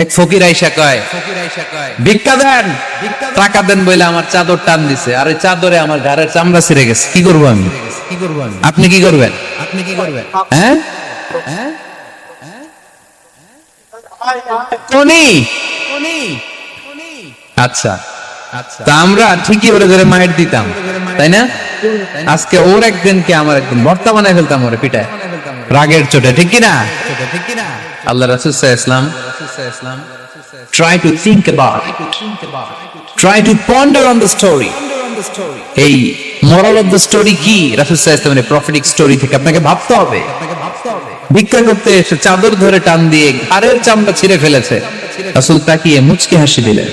এক ফকির আইসা কয় ভিক্ষা দেন, টাকা দেন বলে আমার চাদর টান দিছে, আর ওই চাদরে আমার ঘাড়ের চামড়া ছিঁড়ে গেছে। কি করবো আমি? আপনি কি করবেন? হ্যাঁ, আচ্ছা, তা আমরা ঠিকই ওরে ধরে মায়ের দিতাম, তাই না? আজকে ওর একদিনকে আমার একদিন ভর্তা বানায় ফেলতাম ওরে পিটায়, রাগের চোটে, ঠিক কিনা? আল্লাহ রাসূল সাল্লাল্লাহু আলাইহি ওয়াসাল্লাম try to think about it, try to ponder on the story. এই moral of the story কি? রাসূল সাল্লাল্লাহু আলাইহি ওয়াসাল্লামের prophetic story থেকে আপনাকে ভাবতে হবে। ভিক্ষা করতে এসে চাদর ধরে টান দিয়ে ঘাড়ের চামড়া ছিঁড়ে ফেলেছে, রাসূল তাকিয়ে মুচকি হাসি দিলেন।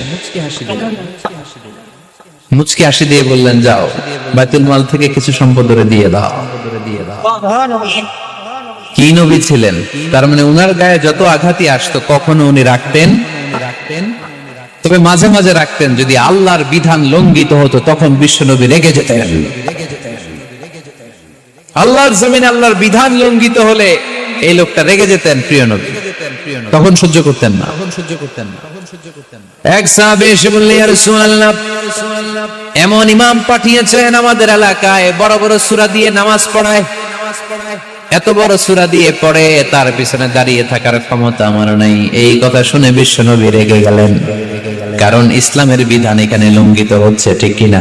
মুচকি হাসি দিয়ে বললেন, যাও বাইতুল মাল থেকে কিছু সম্পদ ধরে দিয়ে দাও। কি নবী ছিলেন! তার মানে উনার গায়ে যত আঘাতই আসতো কখনো উনি রাখতেন, তবে মাঝে মাঝে রাখতেন। যদি আল্লাহর বিধান লঙ্ঘিত হতো তখন বিশ্বনবী রেগে যেতেন। আল্লাহর জমিনে আল্লাহর বিধান লঙ্ঘিত হলে এই লোকটা রেগে যেতেন, প্রিয় নবী তখন সহ্য করতেন না। এক সাহাবী এসে বললেন, ইয়া রাসূলুল্লাহ, এমন ইমাম পাঠিয়েছেন আমাদের এলাকায়, বড় বড় সূরা দিয়ে নামাজ পড়ায়, এত বড় সূরা দিয়ে পড়ে, তার পিছনে দাঁড়িয়ে থাকার ক্ষমতা আমার নাই। এই কথা শুনে বিশ্বনবী রেগে গেলেন, কারণ ইসলামের বিধান এখানে লঙ্ঘিত হচ্ছে, ঠিক কিনা?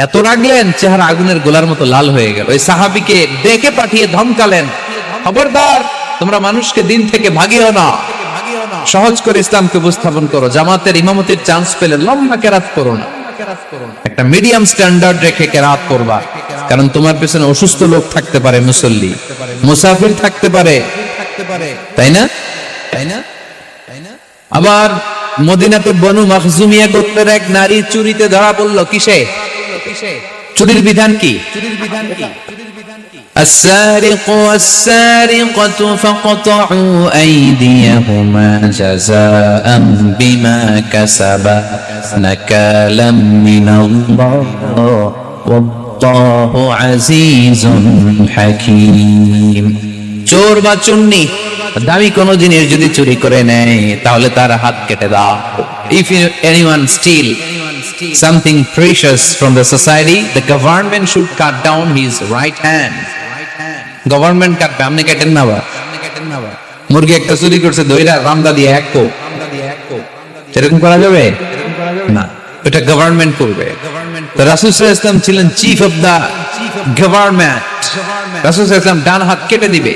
এত রাগলেন, চেহারা আগুনের গোলার মতো লাল হয়ে গেল। ওই সাহাবীকে ডেকে পাঠিয়ে ধমকালেন, খবরদার, তোমরা মানুষকে দিন থেকে ভাগিও না, সহজ করে ইসলামকে উপস্থাপন করো। জামাতের ইমামতির চান্স পেলে লম্বা কেরাত করো না, একটা মিডিয়াম স্ট্যান্ডার্ড রেখে কেরাত করবা, কারণ তোমার পেছনে অসুস্থ লোক থাকতে পারে, মুসল্লি, মুসাফির থাকতে পারে, তাই না? আবার মদিনাতে বনু মাখজুমিয়া গোত্রের এক নারী চুরিতে ধরা পড়ল। কিসে? চুরির বিধান কি? السارق والسارقة فاقطعوا أيديهما جزاء بما كسبا نكالا من الله والله عزيز حكيم। চোর বা চুন্নি দামি কোন জিনিস যদি চুরি করে নেয় তাহলে তার হাত কেটে দাও। If anyone steal something precious from the society, the government should cut down his right hand. Government কাটবে, আপনি কেটেন না। বা মুরগি একটা চুরি করছে, দইরা রামদা দিয়ে এক কোপ, এরকম করা যাবে না, এটা গভর্নমেন্ট করবে। তো রাসূল সাল্লাল্লাহু আলাইহি ওয়াসাল্লাম ছিলেন চিফ অফ দা গভর্নমেন্ট, রাসূল সাল্লাল্লাহু আলাইহি ওয়াসাল্লাম ডান হাত কেটে দিবে।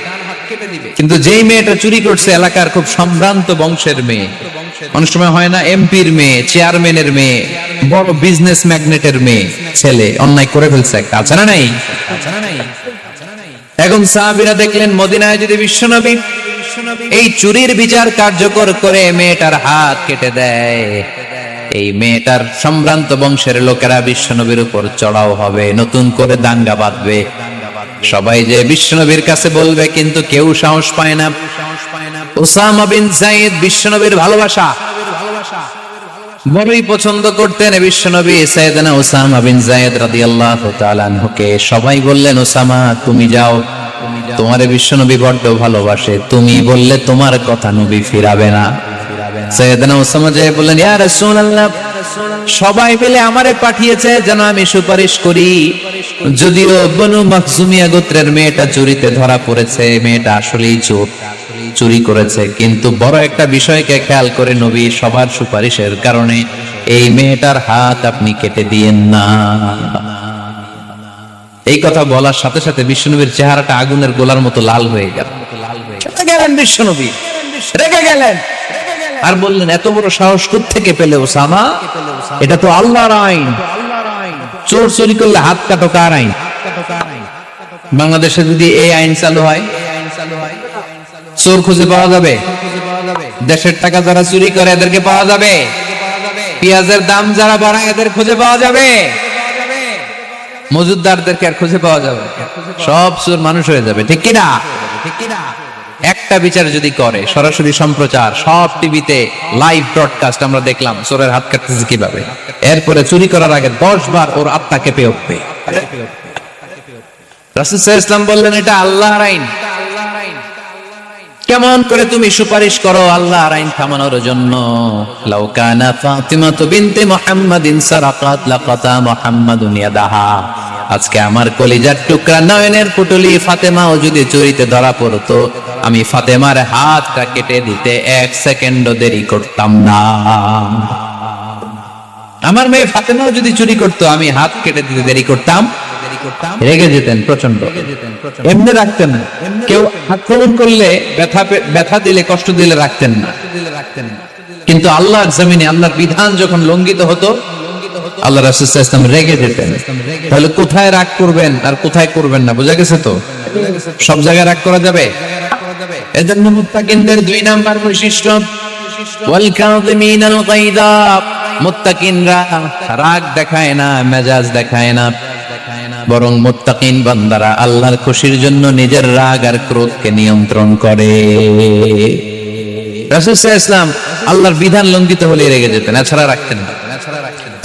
কিন্তু যেই মেয়েটা চুরি করছে এলাকার খুব সম্ভ্রান্ত বংশের মেয়ে, অনেক সময় হয় না এমপির মেয়ে, চেয়ারম্যানের মেয়ে, বড় বিজনেস ম্যাগনেটের মেয়ে, ছেলে অন্যায় করে ফেলছে একটা, আছে না নাই? এখন সাহাবীরা দেখলেন মদিনায় যদি বিশ্বনবী এই চুরির বিচার কার্যকর করে মেয়েটার হাত কেটে দেয়, এই মেয়েটার সম্ভ্রান্ত বংশের লোকেরা বিশ্বনবীর উপর চড়াও হবে, নতুন করে দাঙ্গা বাঁধবে, সবাই যে বিশ্বনবীর কাছে বলবে, কিন্তু কেউ সাহস পায় না। উসামা বিন যায়েদ বিশ্বনবীর ভালোবাসা বড়ই পছন্দ করতেন বিশ্বনবী। সাইয়েদনা উসামা বিন যায়েদ রাদিয়াল্লাহু তাআলা আনহুকে সবাই বললেন, উসামা তুমি যাও, তোমারে বিশ্বনবী বড্ড ভালোবাসে, তুমি বললে তোমার কথা নবী ফিরাবে না। সাইয়েদনা উসামা যায় বললেন, ইয়া রাসূলুল্লাহ, সবাই মিলে আমারে পাঠিয়েছে যেন আমি সুপারিশ করি। যদিও বনু মাখজুমিয়া গোত্রের মেয়েটা চুরিতে ধরা পড়েছে, মেয়েটা আসলেই চোর, চুরি করেছে, কিন্তু বড় একটা বিষয়কে খেয়াল করে নবী সবার সুপারিশের কারণে এই মেয়েটার হাত আপনি কেটে দিয়েন না। এই কথা বলার সাথে সাথে বিশ্বনবীর চেহারাটা আগুনের গোলার মতো লাল হয়ে গেল। বিশ্বনবী রেগে গেলেন আর বললেন, এত বড় সাহস কোত্থেকে পেলে ওসামা? এটা তো আল্লাহর আইন, চোর চুরি করলে হাত কাটো কার আইন? বাংলাদেশে যদি এই আইন চালু হয় চোর খুঁজে পাওয়া যাবে, দেশের টাকা যারা চুরি করে এদেরকে পাওয়া যাবে, পেঁয়াজের দাম যারা বাড়ায় এদের খুঁজে পাওয়া যাবে, মজুদদারদেরকে আর খুঁজে পাওয়া যাবে? সব চোর মানুষ হয়ে যাবে, ঠিক কিনা? একটা বিচার যদি করে, সরাসরি সম্প্রচার, সব টিভিতে লাইভ ব্রডকাস্ট আমরা দেখলাম চোরের হাত কাটতেছে কিভাবে, এরপরে চুরি করার আগে 10 বার ওর আত্মা কেঁপে উঠবে। রাসূল সাল্লাল্লাহু আলাইহি ওয়াসাল্লাম বললেন এটা আল্লাহর আইন। কেমন করে তুমি সুপারিশ করো আল্লাহর আইন থামানোর জন্য? লাউ কানা ফাতিমা বিনতে মুহাম্মাদিন সারাকাত লাকাতা মুহাম্মাদুন ইয়াদাহা। আজকে আমার কলিজার টুকরা নয়নের পুটলি ফাতেমাও যদি চুরিতে ধরা পড়তো, আমি ফাতেমার হাতটা কেটে দিতে 1 সেকেন্ডও দেরি করতাম না। আমার মেয়ে ফাতেমাও যদি চুরি করতো, আমি হাত কেটে দিতে দেরি করতাম? রেগে যেতেন প্রচন্ড, এমনি রাখতেন না। কেউ আক্রমণ করলে ব্যথা দিলে, কষ্ট দিলে রাখতেন না। কিন্তু আল্লাহর জমিনে আল্লাহর বিধান যখন লঙ্ঘিত হতো, আল্লাহ রাসূল সাল্লাল্লাহু আলাইহি ওয়াসাল্লাম রেগে যেতেন। তাহলে কোথায় রাগ করবেন আর কোথায় করবেন না বোঝা গেছে তো? সব জায়গায় রাগ করা যাবে? এজন্য মুত্তাকিনদের 2 নাম্বার বৈশিষ্ট্য, ওয়াল কাযিমিনাল গায়যা। মুত্তাকিনরা রাগ দেখায় না, মেজাজ দেখায় না, বরং মুত্তাকিন বান্দারা আল্লাহর খুশির জন্য নিজের রাগ আর ক্রোধকে নিয়ন্ত্রণ করে। রাসূল সাল্লাল্লাহু আলাইহি ওয়াসাল্লাম আল্লাহর বিধান লঙ্ঘিত হলে রেগে যেতেন, এছাড়া রাখতেন না।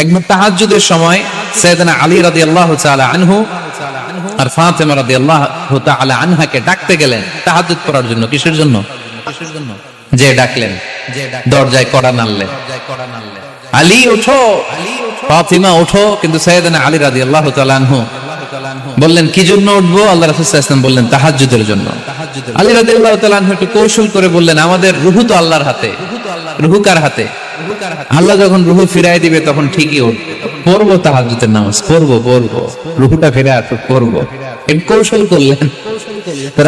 একবার তাহাজ্জুদের সময় সাইয়েদনা আলী রাদিয়াল্লাহু তাআলা আনহু আর ফাতেমা রাদিয়াল্লাহু তাআলা আনহাকে ডাকতে গেলেন তাহাজ্জুদ পড়ার জন্য। কিসের জন্য? যে ডাকলেন, দরজায় কড়া নাড়লেন, আলী ওঠো, ফাতিমা ওঠো। কিন্তু সাইয়েদনা আলী রাদিয়াল্লাহু তাআলা আনহু বললেন কি জন্য উঠবো? আল্লাহ রাসূল সাল্লাল্লাহু আলাইহি ওয়াসাল্লাম বললেন তাহাজ্জুদের জন্য। আলী রাদিয়াল্লাহু তাআলা আনহু একটু কৌশল করে বললেন, আমাদের রূহ তো আল্লাহর হাতে। রূহ কার হাতে? আল্লাহ যখন রূহ ফিরায় দিবে তখন ঠিকই উঠবে, পড়বো তাহাজ্জুদের নামাজ, পড়বো, রূহটা ফিরে আসুক, পড়বো। এক কৌশল করলেন।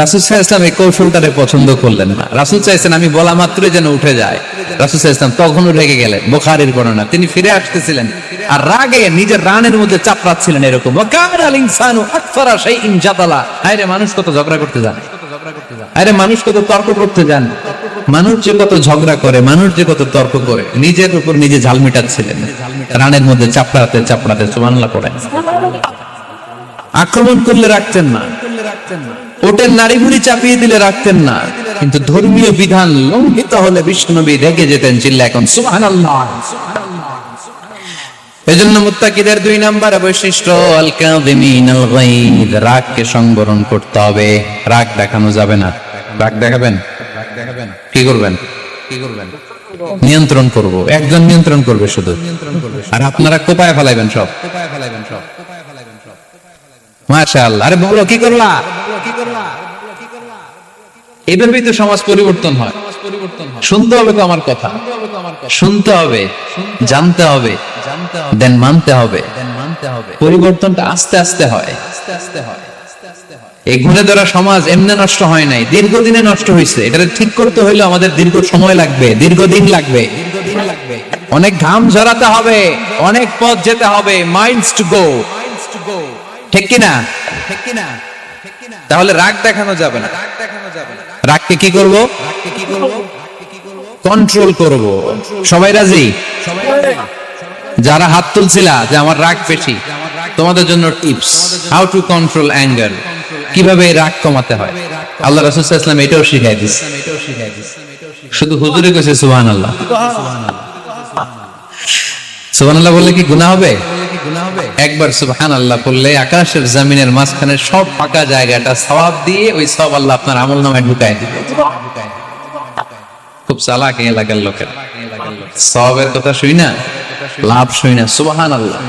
রাসূল সাল্লাল্লাহু আলাইহি ওয়াসাল্লাম এই কৌশলটারে পছন্দ করলেন না। রাসূল চাইছেন আমি বলা মাত্রই যেন উঠে যায়। রাসূল সাল্লাল্লাহু আলাইহি ওয়াসাল্লাম তখনও রেগে গেলেন। বুখারীর বর্ণনা, তিনি ফিরে আসতেছিলেন আর রাগে নিজের রানের মধ্যে চাপড়াচ্ছিলেন এরকম। ওয়াকানাল ইনসানু আকসারা শাইইন জাদালা। আরে মানুষ কত ঝগড়া করতে জানে, আরে মানুষ কত তর্ক করতে জানে, মানুষ যে কত ঝগড়া করে, মানুষ যে কত তর্ক করে, নিজের উপর নিজে ঝাল মিটাচ্ছিলেন রানের মধ্যে চাপড়াতে চাপড়াতে। সুবহানাল্লাহ পড়েন। আক্রমণ করলে রাখতেন না, ওটের নাড়িভুড়ি চাপিয়ে দিলে রাখতেন না, কিন্তু ধর্মীয় বিধান লঙ্ঘিত হলে বিশ্বনবী রেগে যেতেন, চিল্লা এখন সুবহানাল্লাহ। এজন্য মুত্তাকিদের 2 নাম্বার বৈশিষ্ট্য আল কাযিমিনাল গায়দ, রাগকে সংবরণ করতে হবে। রাগ দেখানো যাবে না। রাগ দেখাবেন, কি করবেন? নিয়ন্ত্রণ করব। একজন নিয়ন্ত্রণ করবে শুধু, আর আপনারা কোপায় ফেলাইবেন সব। মাশাআল্লাহ। আরে বলো কি করলা? এভাবেই তো সমাজ পরিবর্তন হয়। শুনতে হবে তো আমার কথা, শুনতে হবে, জানতে হবে, দেন মানতে হবে। পরিবর্তনটা আস্তে আস্তে হয়। এই গুণে ধরা সমাজ এমনি নষ্ট হয় নাই, দীর্ঘদিনে নষ্ট হয়েছে। এটা ঠিক করতে হইলে আমাদের দীর্ঘ সময় লাগবে, দীর্ঘদিন লাগবে, অনেক ঘাম ঝরাতে হবে, অনেক পথ যেতে হবে, মাইলস টু গো। ঠিক কিনা? তাহলে রাগ দেখানো যাবে না। রাগকে কি করব? কন্ট্রোল করব। সবাই রাজি? যারা হাত তুলছিলা যে আমার রাগ বেশি, তোমাদের জন্য tips, how to control anger, কিভাবে রাগ কমাতে হয়। আল্লাহ রাসূল সাল্লাল্লাহু আলাইহি ওয়াসাল্লাম এটাও শিখাই দিয়েছে। শুধু হুজুরে কইছে সুবহানাল্লাহ। সুবহানাল্লাহ বললে কি গুনাহ হবে? একবার সুবহানাল্লাহ বললে আকাশের জমিনের মাঝখানে সব ফাঁকা জায়গাটা সওয়াব দিয়ে ওই সওয়াব আল্লাহ আপনার আমলনামায় ঢুকায় দিবে। খুব চালাক এলাকার লোকের, সওয়াবের কথা শুই না, লাভ শুই না। সুবহানাল্লাহ,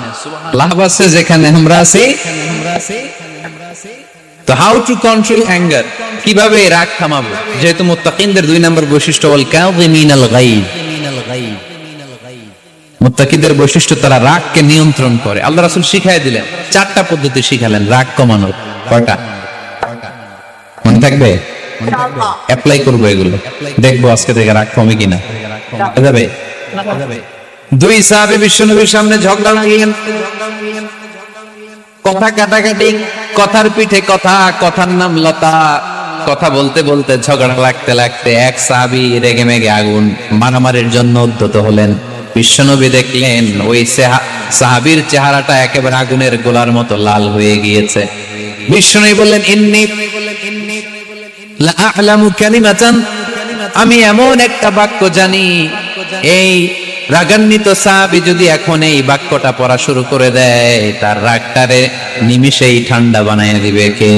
লাভ আছে যেখানে আমরা আছি। তো হাউ টু কন্ট্রোল অ্যাঙ্গার, কিভাবে রাগ থামাবো? যেহেতু মুত্তাকিনদের 2 নম্বর বৈশিষ্ট্য ওয়াল কাযিমিনাল গায়দ, মুত্তাকিদের বৈশিষ্ট্য তারা রাগকে নিয়ন্ত্রণ করে। আল্লাহ রাসূল শিখাই দিলেন, 4টা পদ্ধতি শিখালেন রাগ কমানোর। কয়টা মনে থাকবে? অ্যাপ্লাই করবো এগুলো, দেখবো আজকে থেকে রাগ কমে কিনা। যাবে 2 সাহাবী বিশ্বনবীর সামনে ঝগড়া লাগিয়েন, কথা কাটাকাটি, কথার পিঠে কথা, কথার নাম লতা, কথা বলতে বলতে ঝগড়া লাগতে লাগতে এক সাহাবী রেগে মেগে আগুন মারামারির জন্য উদ্যত হলেন। বিশ্বনবী দেখলেন ওই সাহাবীর চেহারাটা একেবারে আগুনের গোলার মতো লাল হয়ে গিয়েছে। বিশ্বনবী বললেন, ইন্নী লা আ'লামু কালিমাতান, আমি এমন একটা বাক্য জানি, এই রাগান্বিত সাহাবী যদি এখন এই বাক্যটা পড়া শুরু করে দেয়, তার রাগটারে নিমিষেই ঠান্ডা বানায় দিবে কে?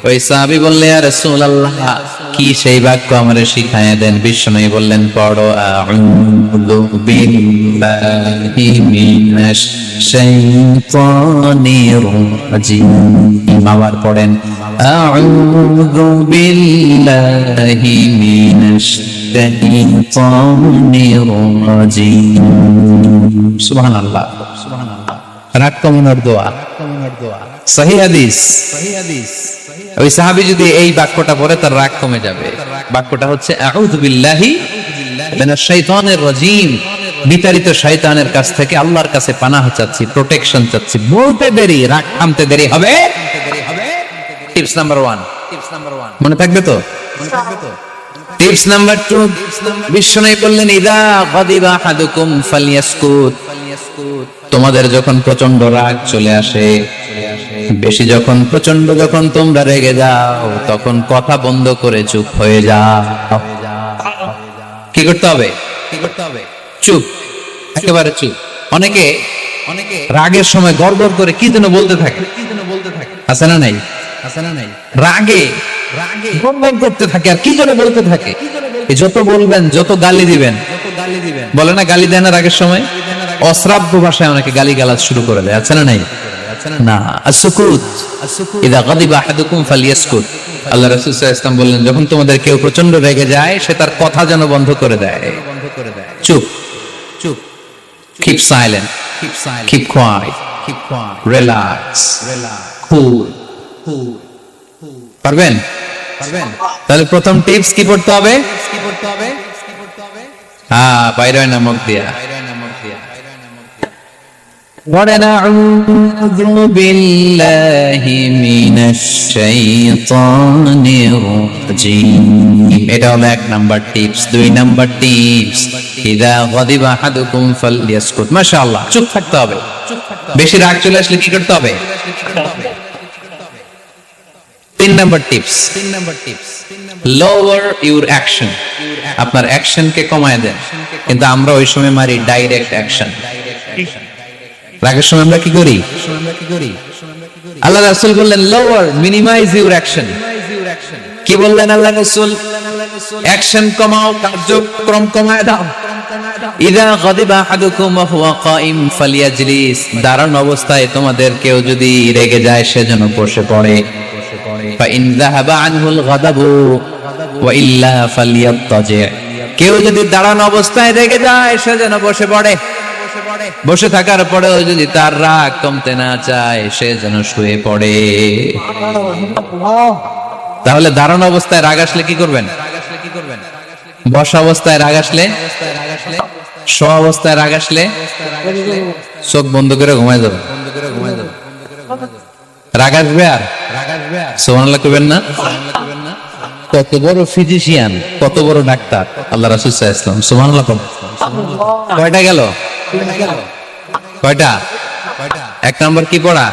ওই সাহাবী বললেন, ইয়া রাসূলুল্লাহ, কি সেই বাক্য আমারে শিখায়া দেন। বিশ্বনবী বললেন, পড়ো, আউযু বিল্লাহি মিনাশ শাইতানির রাজিম। আবার পড়েন, আউযু বিল্লাহি মিনাশ শাইতানির রাজিম। সুবহানাল্লাহ, সুবহানাল্লাহ। রাগ কমানোর দোয়া, সহিহ হাদিস। ওই সাহাবী যদি এই বাক্যটা পড়ে তার রাগ কমে যাবে। বাক্যটা হচ্ছে আউযু বিল্লাহি মিনাশ শাইতানির রাজিম, বিতাড়িত শয়তানের কাছ থেকে আল্লাহর কাছে পানাহ চাচ্ছি, প্রোটেকশন চাচ্ছি। বলতে দেরি, রাগ থামতে দেরি হবে। টিপস নাম্বার 1, মনে থাকবে তো? টিপস নাম্বার 2, বিশ্বনবী বললেন, ইযা গাদিবা আহাদুকুম ফালইয়াসকুত, তোমাদের যখন প্রচন্ড রাগ চলে আসে, বেশি যখন প্রচন্ড যখন তোমরা রেগে যাও, তখন কথা বন্ধ করে চুপ হয়ে যাও। কি করতে হবে? চুপ, একেবারে চুপ। অনেকে রাগের সময় গড়গড় করে কি যেন বলতে থাকে, আছে না নাই? রাগে গড়গড় করতে থাকে আর কি যেন বলতে থাকে। যত বলবেন, যত গালি দিবেন, বলে না গালি দেয় না রাগের সময়, অশ্রাব্য ভাষায় অনেকে গালিগালাজ শুরু করে দেয়, আছে না নাই? না, আসকুত, ইযা গাদিবা আহাদুকুম ফালইয়াসকুত। আল্লাহ রাসূল সাল্লাল্লাহু আলাইহি ওয়াসাল্লাম বললেন, যখন তোমাদের কেউ প্রচন্ড রেগে যায়, সে তার কথা যেন বন্ধ করে দেয়। চুপ, keep silent, keep quiet, relax, cool. পারবেন? তাহলে প্রথম টিপস কি পড়তে হবে? হ্যাঁ, বাইরে না মুখ দিয়া পড়েন, আউযু বিল্লাহি মিনাশ শাইতানির রাজিম। এটা হলো 1 নাম্বার টিপস। 2 নাম্বার টিপস, ইযা গাদিবা আহাদুকুম ফালইয়াসকুত। মাশাআল্লাহ, চুপ থাকতে হবে। বেশি রাগ চলে আসলে কি করতে হবে? 3 number tips, lower your action. আপনার অ্যাকশনকে কমায় দেন। কিন্তু আমরা ওই সময় মারি ডাইরেক্ট অ্যাকশন। রাগের সময় আমরা কি করি? আল্লাহ রাসূল বললেন, লোয়ার, মিনিমাইজ ইউর অ্যাকশন। কি বললেন আল্লাহ রাসূল? অ্যাকশন কমাও, কার্যক্রম কমায় দাও। ইযা গাদিবা আহাদুকুম ওয়া হুয়া কাইম ফালিয়াজলিস, দাঁড়ানো অবস্থায় তোমাদের কেউ যদি রেগে যায়, সে যেন বসে পড়ে। ফা ইন যাহাবা আনহুল গাদাবু ওয়া ইল্লা ফালিয়াত্তাজি, কেউ যদি দাঁড়ানো অবস্থায় রেগে যায়, সে যেন বসে পড়ে। বসে থাকার পরেও যদি তার রাগ কমতে না চায়, সে যেন শুয়ে পড়ে। তাহলে দাঁড়ানো অবস্থায় রাগ আসলে কি করবেন? বসা অবস্থায় রাগ আসলে, শোয়া অবস্থায় রাগ আসলে চোখ বন্ধ করে ঘুমায় যাবে। রাগ আসবে আর সুবহানাল্লাহ কইবেন না? কত বড় ফিজিশিয়ান, কত বড় ডাক্তার আল্লাহ রাসূল সাল্লাল্লাহু আলাইহি ওয়াসাল্লাম। সুবহানাল্লাহ। কয়টা গেল? কয়টা? 1 নাম্বার কি পড়া?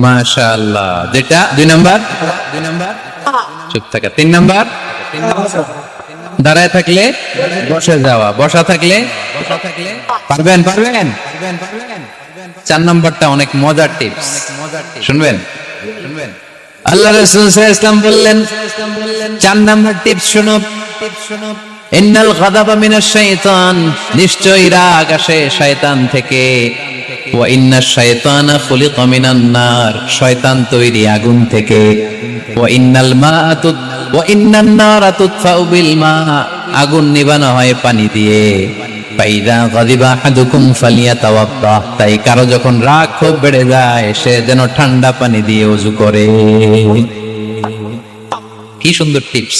মাশাআল্লাহ। যেটা 2 নাম্বার, চুপ থাকা। 3 নাম্বার, দাঁড়ায় থাকলে বসে যাওয়া, বসা থাকলে পারবেন। 4 নাম্বারটা অনেক মজার টিপস, শুনবেন? আল্লাহ রাসূল সাল্লাল্লাহু আলাইহি ওয়াসাল্লাম বললেন, 4 নাম্বার টিপস শুনো, ইন্নাল গাদাবা মিনাশ শাইতান, নিশ্চয়ই রাগ আসে শয়তান থেকে। ওয়া ইন্নাশ শাইতানা খুলিকা মিনান নার, শয়তান তৈরি আগুন থেকে। ওয়া ইন্নান নারা তুতফাউ বিল মা, আগুন নিভানো হয় পানি দিয়ে। ফাইদা গাদিবা আহাদুকুম ফালিয়াতাওয়াদ্দা, তাই কারো যখন রাগ খুব বেড়ে যায়, সে যেন ঠান্ডা পানি দিয়ে ওযু করে। কি সুন্দর টিপস,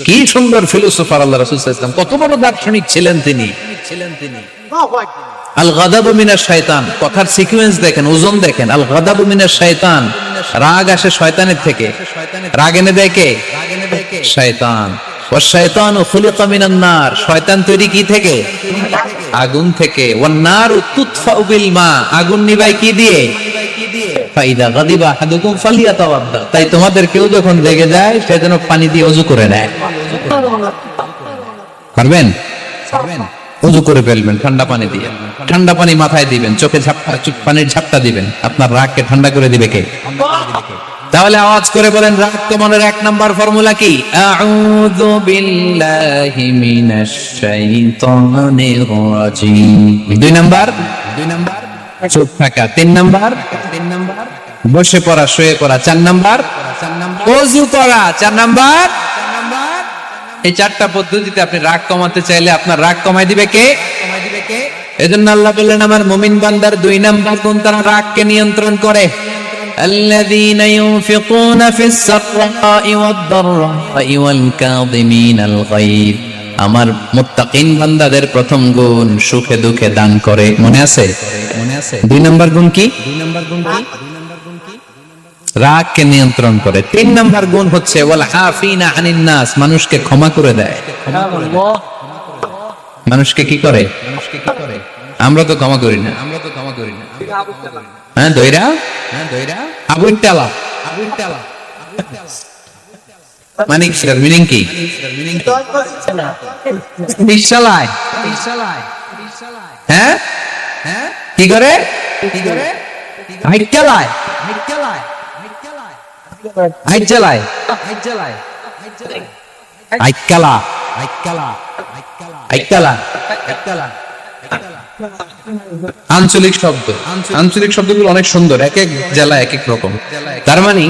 কি সুন্দর ফিলোসোফার আল্লাহ রাসূল সাল্লাল্লাহু আলাইহি ওয়াসাল্লাম, কত বড় দার্শনিক ছিলেন তিনি। আল গাদাবু মিনাশ শাইতান, কথার সিকোয়েন্স দেখেন, ওজন দেখেন। আল গাদাবু মিনাশ শাইতান, রাগ আসে শয়তানের থেকে। রাগ এনে দেয় কে? শয়তান। ওয়াশ-শায়তানু খুলিকা মিনান নার, শয়তান তৈরি কি থেকে? আগুন থেকে। ওয়ান-নারু তুতফাউ বিল মা, আগুন নিভায় কি দিয়ে? ফাইদা গাদিবা আহাদুকুম ফালিয়াতাওয়াদ্দা, তাই তোমাদের কেউ যখন জেগে যায় সে যেন পানি দিয়ে ওযু করে নেয়। পারবেন? ওযু করে ফেলবেন ঠান্ডা পানি দিয়ে। ঠান্ডা পানি মাথায় দিবেন, চোখে পানির ঝাপটা দিবেন। আপনার রাগকে ঠান্ডা করে দিবে কে? তাহলে আওয়াজ করে বলেন, রাগ কমানোর 1 নাম্বার ফর্মুলা কি? আউযু বিল্লাহি মিনাশ শাইতানির রাজিম। 2 নাম্বার চুপ থাকা। 3 নাম্বার বসে পড়া, শুয়ে পড়া। 4 নাম্বার ওযু করা। 4 নাম্বার। এই 4টা পদ্ধতিতে আপনি রাগ কমাতে চাইলে আপনার রাগ কমাই দিবে কে? এজন্য আল্লাহ বললেন, আমার মুমিন বান্দার 2 নাম্বার গুণ, তারা রাগকে নিয়ন্ত্রণ করে। الذين ينفقون في السراء والضراء والكاظمين الغيظ, আমার মুত্তাকিন বান্দাদের প্রথম গুণ সুখে দুঃখে দান করে। মনে আছে? 2 নাম্বার গুণ কি? রাগকে নিয়ন্ত্রণ করে। 3 নাম্বার গুণ হচ্ছে ওয়াল আফিনা আনিন নাস, মানুষকে ক্ষমা করে দেয়। মানুষকে কি করে? আমরা তো ক্ষমা করি না। হ্যাঁ, দইরা আগুন টালা। মানে সেটার মিনিং কি? ইশালায়। হ্যাঁ, কি করে? হাইট চালায়। আঞ্চলিক শব্দ, আঞ্চলিক শব্দগুলো অনেক সুন্দর, এক এক জেলায় এক এক রকম। তার মানে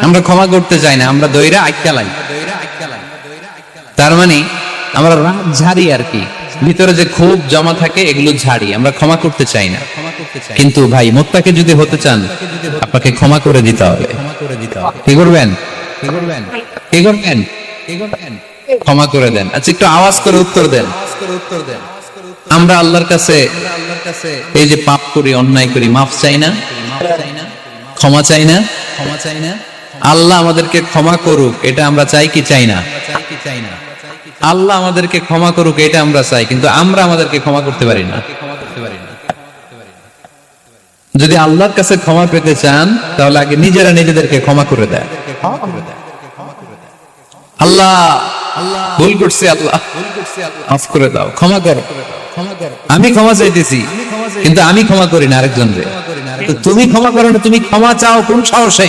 আমরা ক্ষমা করতে চাই না, আমরা দইরা আইকালাই। তার মানে আমরা রাগ ঝাড়ি আর কি, ভিতরে যে ক্ষোভ জমা থাকে এগুলো ঝাড়ি, আমরা ক্ষমা করতে চাই না। কিন্তু ভাই, মুত্তাকি যদি হতে চান আপনাকে ক্ষমা করে দিতে হবে। কি করবেন? ক্ষমা করে দেন। আচ্ছা, একটু আওয়াজ করে উত্তর দেন। আমরা আল্লাহর কাছে এই যে পাপ করি, অন্যায় করি, মাফ চাই না? ক্ষমা চাই না? আল্লাহ আমাদেরকে ক্ষমা করুক, এটা আমরা চাই কি চাই না? আল্লাহ আমাদেরকে ক্ষমা করুক এটা আমরা চাই, কিন্তু আমরা আমাদেরকে ক্ষমা করতে পারি না। যদি আল্লাহর কাছে ক্ষমা পেতে চান তাহলে আগে নিজেরা নিজেদেরকে ক্ষমা করে দেয়। আল্লাহ ভুল করছি, আল্লাহ মাফ করে দাও, ক্ষমা করো। আমি ক্ষমা চাইতেছি, কিন্তু আমি ক্ষমা করি না আরেকজনকে। তো তুমি ক্ষমা করো না, তুমি ক্ষমা চাও কোন সাহসে?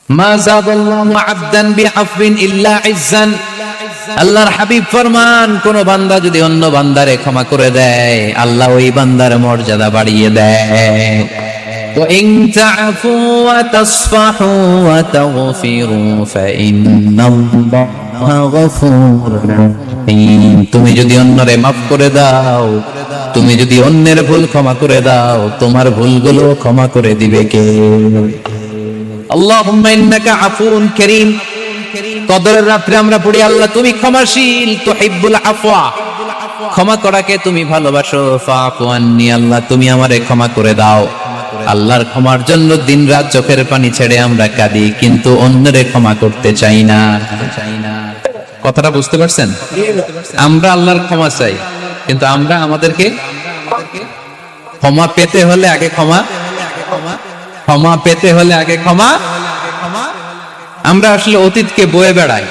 মা যাদাল্লাহু আবদান বিআফবিন ইল্লা ইজ্জান। আল্লাহর হাবিব ফরমান, কোন বান্দা যদি অন্য বান্দারে ক্ষমা করে দেয় আল্লাহ ওই বান্দার মর্যাদা বাড়িয়ে দেয়। ওয়া ইন তা'ফু ওয়া তাসফাহু ওয়া তাগফিরু ফাইন্নাল্লাহা গফুরুর রাহিম। তুমি যদি অন্যরে মাফ করে দাও, তুমি যদি অন্যের ভুল ক্ষমা করে দাও, তোমার ভুলগুলো ক্ষমা করে দিবে কে? আল্লাহুম্মা ইন্নাকা আফুউন কারীম। কদরের রাত্রে আমরা পড়ি, আল্লাহ তুমি ক্ষমাশীল, তুহিব্বুল আফওয়া, ক্ষমা করাকে তুমি ভালোবাসো। ফাআফু আন্নী, আল্লাহ তুমি আমারে ক্ষমা করে দাও। আল্লাহর ক্ষমার জন্য দিনরাত চোখের পানি ছেড়ে আমরা কাঁদি, কিন্তু অন্যরে ক্ষমা করতে চাই না। কথাটা বুঝতে পারছেন? আমরা আল্লাহর ক্ষমা চাই, কিন্তু আমরা আমাদেরকে ক্ষমা পেতে হলে আগে ক্ষমা পেতে হলে আগে ক্ষমা। আমরা আসলে অতীতকে বয়ে বেড়াই,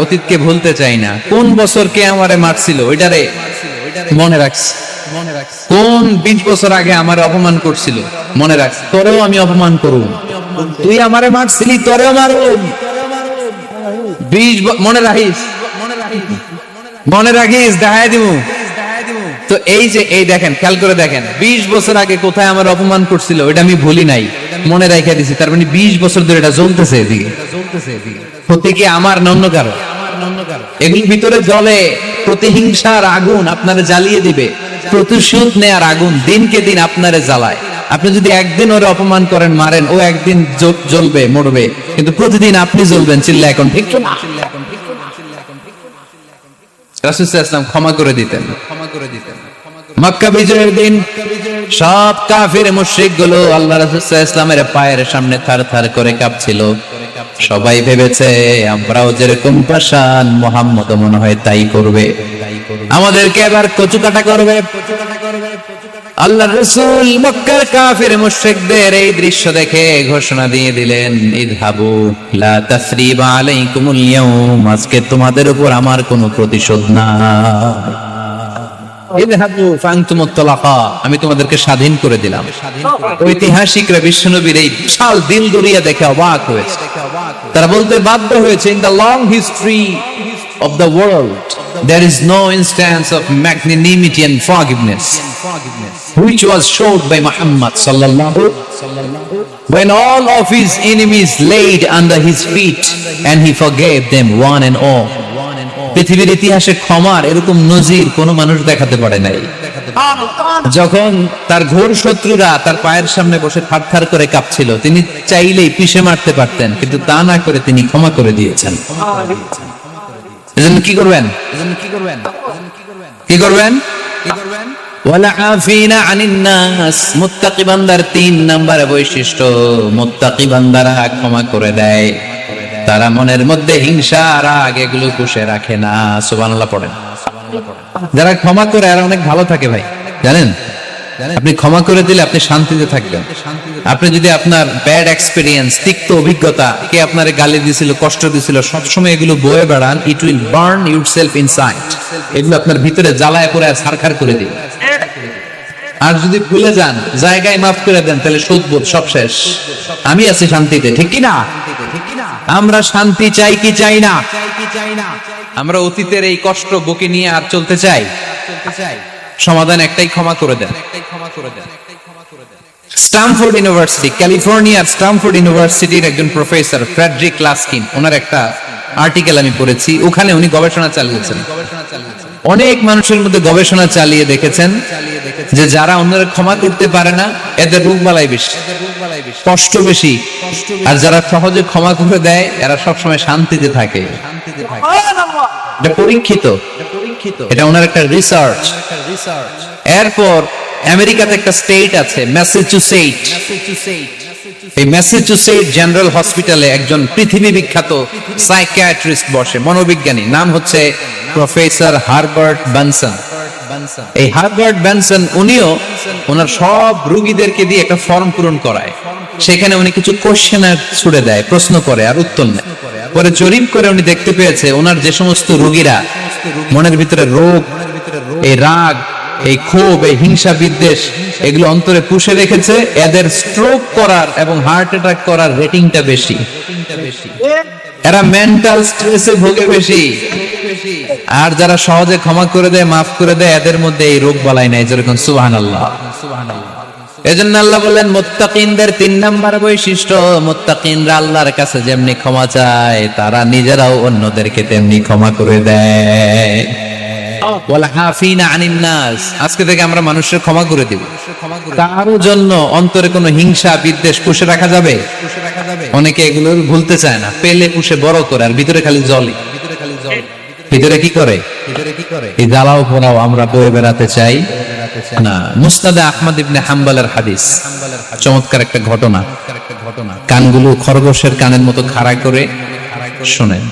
অতীতকে ভুলতে চাই না। কোন বছর কে আমারে মারছিল ওইটারে মনে রাখছি। কোন 20 বছর আগে আমারে অপমান করছিল মনে রাখছি, তোরেও আমি অপমান করব। তুই আমারে মারছিলি, তোরেও মারব। 20 মনে রাখিস, দেখায় দিব। তো এই দেখেন, খেয়াল করে দেখেন, 20 বছর আগে কোথায় আমার অপমান করছিল ওইটা আমি ভুলি নাই, মনে রাখা দিছি। তার মানে 20 বছর ধরে এটা জ্বলতেছে এদিকে। হতে কি আমার অন্য কারো? এগুলোর ভিতরে জ্বলে প্রতিহিংসার আগুন, আপনারে জ্বালিয়ে দিবে। প্রতিশোধ নেয়ার আগুন দিনকে দিন আপনারে জ্বালায়। আপনি যদি একদিন ওরে অপমান করেন, মারেন, ও একদিন জ্বলবে, মরবে, কিন্তু প্রতিদিন আপনি জ্বলবেন। চিল্লা এখন ঠিক না? রাসূল সাল্লাল্লাহু আলাইহি ওয়াসাল্লাম ক্ষমা করে দিতেন। মক্কা বিজয়ের দিন সব কাফির মুশরিক গুলো আল্লাহ রাসূল সাল্লাল্লাহু আলাইহি ওয়াসাল্লামের পায়ের সামনে থারথার করে কাঁপছিল। সবাই ভেবেছে আমরাও যেরকম পাষাণ, মুহাম্মদ মনে হয় তাই করবে, আমাদেরকে এবার কচুকাটা করবে। আল্লাহর রাসূল মক্কার কাফির মুশরিকদের এই দৃশ্য দেখে ঘোষণা দিয়ে দিলেন, ইযহাবু লা তাসরিবা আলাইকুমুল ইয়াউম, আজকে তোমাদের উপর আমার কোনো প্রতিশোধ না। ইযহাবু ফাআনতুমুত তালাকা, আমি তোমাদেরকে স্বাধীন করে দিলাম। ঐতিহাসিকরা বিশ্বনবীর এই বিশাল দিল দরিয়া দেখে অবাক হয়েছে। তারা বলতে বাধ্য হয়েছে, in the long history of the world there is no instance of magnanimity and forgiveness which was showed by Muhammad sallallahu when all of his enemies laid under his feet and he forgave them one and all. পৃথিবীর ইতিহাসে ক্ষমার এরকম নজির কোন মানুষ দেখাতে পারে নাই। যখন তার ঘোর শত্রুরা তার পায়ের সামনে বসে থারথার করে কাঁপছিল, তিনি চাইলেই পিষে মারতে পারতেন, কিন্তু তা না করে তিনি ক্ষমা করে দিয়েছেন। এজন্য কি করবেন? কি করবেন? ওয়ালা আফিনা আনিন নাস, মুত্তাকি বান্দার 3 নাম্বার বৈশিষ্ট্য, মুত্তাকি বান্দারা ক্ষমা করে দেয়। তারা মনের মধ্যে হিংসা, রাগ এগুলো পুষে রাখে না। সুবহানাল্লাহ পড়েন। যারা ক্ষমা করে আর অনেক ভালো থাকে ভাই, জানেন? আপনি ক্ষমা করে দিলে আপনি শান্তিতে থাকবেন। আপনি যদি আপনার ব্যাড এক্সপেরিয়েন্স, তিক্ত অভিজ্ঞতা, কে আপনারে গালি দিয়েছিল, কষ্ট দিয়েছিল, সবসময় এগুলো বয়ে বেড়ান, it will burn yourself inside. এগুলো আপনার ভিতরে জ্বালায় পড়ে ছারখার করে দিবে। আর যদি ভুলে যান, জায়গায় মাফ করে দেন, তাহলে সুদবোধ সব শেষ। আমি আছি শান্তিতে, ঠিক কি না? আমরা শান্তি চাই কি চাই না? আমরা অতীতের এই কষ্ট বুকে নিয়ে আর চলতে চাই? সমাধান একটাই, ক্ষমা করে দেন। স্ট্যামফোর্ড ইউনিভার্সিটি, ক্যালিফোর্নিয়ার স্ট্যামফোর্ড ইউনিভার্সিটির একজন প্রফেসর ফ্রেডরিক লাস্কিন, ওনার একটা আর্টিকেল আমি পড়েছি। ওখানে উনি গবেষণা চালিয়েছেন, অনেক মানুষের মধ্যে গবেষণা চালিয়ে দেখেছেন যে যারা অন্যরা ক্ষমা করতে পারে না, এদের রোগবালাই বেশি, কষ্ট বেশি। আর যারা সহজে ক্ষমা করে দেয়, এরা সবসময় শান্তিতে থাকে। এটা পরীক্ষিত, এটা ওনার একটা রিসার্চ। এরপর আমেরিকাতে একটা স্টেট আছে ম্যাসাচুসেট। এই ম্যাসাচুসেট জেনারেল হসপিটালে একজন পৃথিবী বিখ্যাত সাইকিয়াট্রিস্ট বসে, মনোবিজ্ঞানী, নাম হচ্ছে প্রফেসর হারবার্ট বেনসন। এই হারবার্ট বেনসন উনিও ওনার সব রোগীদেরকে দিয়ে একটা ফর্ম পূরণ করায়। সেখানে উনি কিছু কোশ্চেনার ছুড়ে দেয়, প্রশ্ন করে আর উত্তর নেয়। পরে জরিপ করে উনি দেখতে পেয়েছে ওনার যে সমস্ত রোগীরা মনের ভিতরে রোগ, এই রাগ, এই ক্ষোভ, এই হিংসা বিদ্বেষ এগুলো অন্তরে পুষে রেখেছে, এদের স্ট্রোক করার এবং হার্ট অ্যাটাক করার রেটিংটা বেশি। এরা মেন্টাল স্ট্রেসে ভোগে বেশি। আর যারা সহজে ক্ষমা করে দেয়, মাফ করে দেয়, এদের মধ্যে এই রোগ বালাই নাই। যেরকম সুবহানাল্লাহ। এজন্য আল্লাহ বলেন মুত্তাকিনদের 3 নাম্বার বৈশিষ্ট্য, মুত্তাকিনরা আল্লাহর কাছে যেমনি ক্ষমা চায়, তারা নিজেরাও অন্যদেরকে তেমনি ক্ষমা করে দেয়। ওয়ালা আফিনা আনিন নাস, আজকে থেকে আমরা মানুষের ক্ষমা করে দিব। কারো জন্য অন্তরে কোনো হিংসা বিদ্বেষ পুষে রাখা যাবে? অনেকে এগুলো ভুলতে চায় না, পেলে পুষে বড় করে, আর ভিতরে খালি জ্বলে। ভিতরে কি করে? এই জ্বালাও পোড়াও আমরা বয়ে বেড়াতে চাই না। মুসনাদে আহমদ ইবনে হাম্বলের হাদিস, চমৎকার একটা ঘটনা। কানগুলো খরগোশের কানের মতো খাড়া করে শুনেন।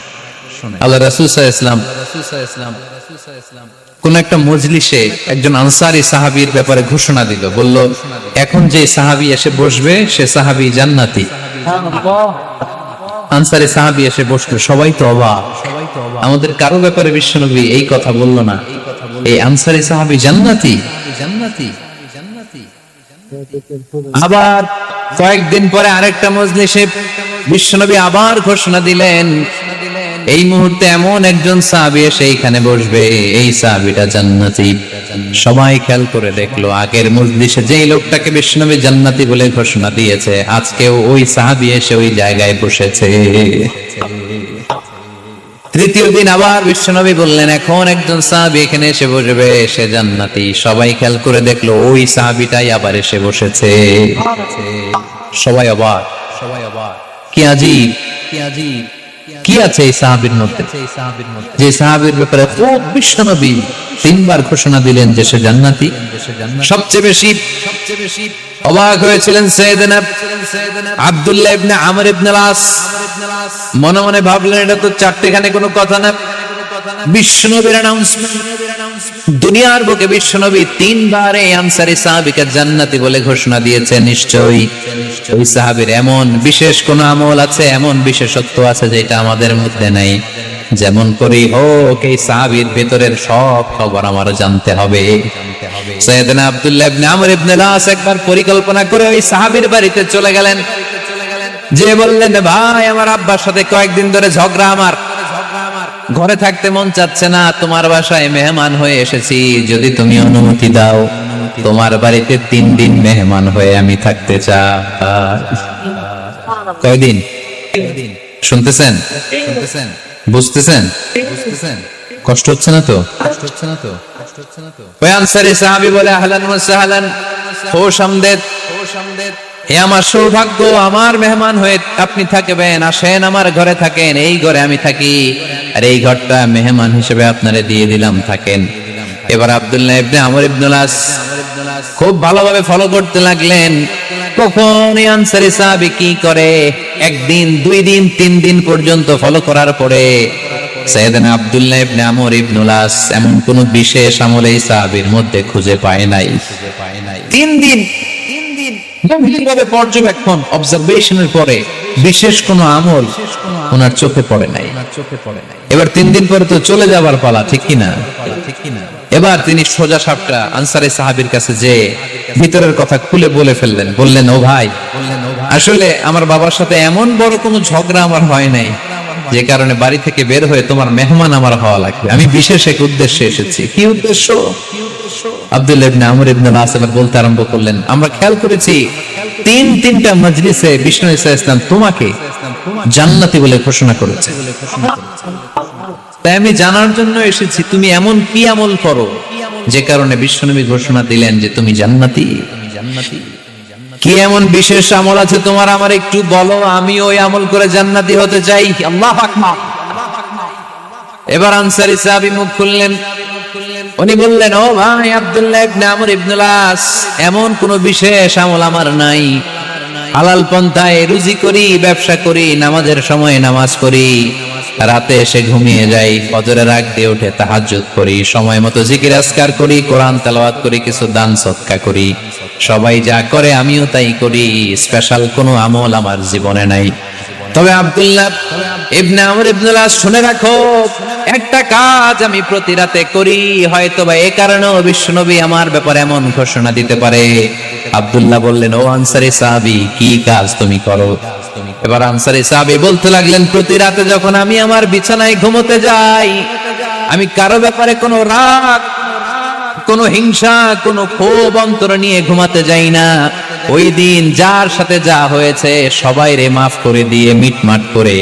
আল্লাহ রাসূল সাল্লাল্লাহু আলাইহি ওয়াসাল্লাম কোন একটা মজলিসে একজন আনসারী সাহাবীর ব্যাপারে ঘোষণা দিল, বলল এখন যে সাহাবী এসে বসবে সে সাহাবী জান্নাতি। আনসারী সাহাবী এসে বসলো, সবাই তো অবাক, আমাদের কারো ব্যাপারে বিশ্বনবী এই কথা বলল না, এই আনসারী সাহাবী জান্নাতি। আবার কয়েকদিন পরে আরেকটা মজলিসে বিশ্বনবী আবার ঘোষণা দিলেন, এই মুহূর্তে এমন একজন সাহাবী এসে এইখানে বসবে, এই সাহাবীটা জান্নাতি। সবাই খেয়াল করে দেখলো, আগের মজলিসে যেই লোকটাকে বিশ্বনবী জান্নাতি বলে ঘোষণা দিয়েছে, আজকেও ওই সাহাবী এসে ওই জায়গায় বসেছে। তৃতীয় দিন আবার বিশ্বনবী বললেন, এখন একজন সাহাবী এখানে এসে বসবে, সে জান্নাতি। সবাই খেয়াল করে দেখলো, ওই সাহাবীটাই আবার এসে বসেছে। সবাই অবাক, কি আজীব, কি আছে এই সাহাবীর মধ্যে, যে সাহাবীর ব্যাপারে খুব বিশ্বনবী তিনবার ঘোষণা দিলেন যে সে জান্নাতি? সবচেয়ে বেশি অবাক হয়েছিলেন সাইয়েদনা আব্দুল্লাহ ইবনে আমর ইবনে আস। মনে মনে ভাবলেন এটা তো চারটেখানে কোনো কথা না, বিশ্বনবীর অ্যানাউন্সমেন্ট। দুনিয়ার বুকে বিশ্বনবী তিনবার এই আনসারী সাহাবীকে জান্নাতি বলে ঘোষণা দিয়েছে। নিশ্চয়ই ওই সাহাবীর এমন বিশেষ কোন আমল আছে, এমন বিশেষত্ব আছে যেটা আমাদের মধ্যে নাই। যেমন করি হোক এই সাহাবীর ভেতরের সব খবর আমার জানতে হবে। সাইয়েদনা আব্দুল্লাহ ইবনে আমর ইবনে আস একবার পরিকল্পনা করে ওই সাহাবীর বাড়িতে চলে গেলেন, যে বললেন ভাই আমার আব্বার সাথে কয়েকদিন ধরে ঝগড়া, আমার ঘরে থাকতে মন চাচ্ছে না, তোমার বাসায় মেহমান হয়ে এসেছি, যদি তুমি অনুমতি দাও তোমার বাড়িতে 3 দিন মেহমান হয়ে আমি থাকতে চাই। কয়দিন? শুনতেছেন? বুঝতেছেন? কষ্ট হচ্ছে না তো? ওই আনসারী সাহাবী বলে আহলান ওয়া সাহলান, খোশ আমদেদ, এ আমার সৌভাগ্য, আমার মেহমান হয়ে আপনি থাকবেন, আসেন আমার ঘরে থাকেন, এই ঘরে আমি থাকি, আর এই ঘরটা মেহমান হিসেবে আপনারে দিয়ে দিলাম, থাকেন। এবার আব্দুল্লাহ ইবনে আমর ইবনে আস খুব ভালোভাবে ফলো করতে লাগলেন কখন এই আনসারী সাহাবী কি করে। 1 দিন 2 দিন 3 দিন পর্যন্ত ফলো করার পরে সাইয়েদনা আব্দুল্লাহ ইবনে আমর ইবনে আস এমন কোন বিশেষ আমল এই সাহাবীর মধ্যে খুঁজে পায় নাই। 3 দিন গভীরভাবে পর্যবেক্ষণ, অবজারভেশনের পরে বিশেষ কোন আমল ওনার চোখে পড়ে নাই। এবার 3 দিন পরে তো চলে যাবার পালা, ঠিক কি না? এবার তিনি সোজা সাপটা আনসারী সাহাবীর কাছে যে ভিতরের কথা খুলে বলে ফেললেন। বললেন, ও ভাই, আসলে আমার বাবার সাথে এমন বড় কোনো ঝগড়া আমার হয় নাই যে কারণে বাড়ি থেকে বের হয়ে তোমার মেহমান আমার হওয়া লাগবে। আমি বিশেষ এক উদ্দেশ্যে এসেছি। কি উদ্দেশ্য? আব্দুল্লাহ ইবনে আমর ইবনে আস বলতে আরম্ভ করলেন, আমরা খেয়াল করেছি 3টা মজলিসে বিষ্ণু ঈসা ইসলাম তোমাকে জান্নাতি বলে ঘোষণা করেছে। তাই আমি জানার জন্য এসেছি তুমি এমন কি আমল করো যে কারণে বিশ্বনবী ঘোষণা দিলেন যে তুমি জান্নাতি। কি এমন বিশেষ আমল আছে তোমার, আমার একটু বলো, আমি ওই আমল করে জান্নাতি হতে চাই। আল্লাহু আকবার। এবার আনসারী সাহাবী মুখ খুললেন, উনি বললেন, ও ভাই আব্দুল্লাহ ইবনে আমর ইবনে আস, এমন কোন বিশেষ আমল আমার নাই। হালাল পন্থায় রুজি করি, ব্যবসা করি, নামাজের সময় নামাজ পড়ি, রাতে এসে ঘুমিয়ে যাই, ফজরের আগ দিয়ে উঠে তাহাজ্জুদ করি, সময় মতো জিকির আজকার করি, কোরআন তেলাওয়াত করি, কিছু দান সদকা করি। সবাই যা করে আমিও তাই করি, স্পেশাল কোনো আমল আমার জীবনে নাই। তবে আব্দুল্লাহ ইবনে আমর ইবনে আস, শুনে রাখো, একটা কাজ আমি প্রতি রাতে করি, হয়তোবা এই কারণেও বিশ্বনবী আমার ব্যাপারে এমন ঘোষণা দিতে পারে। আব্দুল্লাহ বললেন, ও আনসারী সাহাবী, কি কাজ তুমি করো? এবার আনসারী সাহাবী বলতে লাগলেন, প্রতি রাতে যখন আমি আমার বিছানায় ঘুমোতে যাই, আমি কারো ব্যাপারে কোনো রাগ, কোনো হিংসা, কোনো ক্ষোভ অন্তরে নিয়ে ঘুমাতে যাই না। ওই দিন যার সাথে যা হয়েছে সবাইরে মাফ করে দিয়ে মিটমাট করে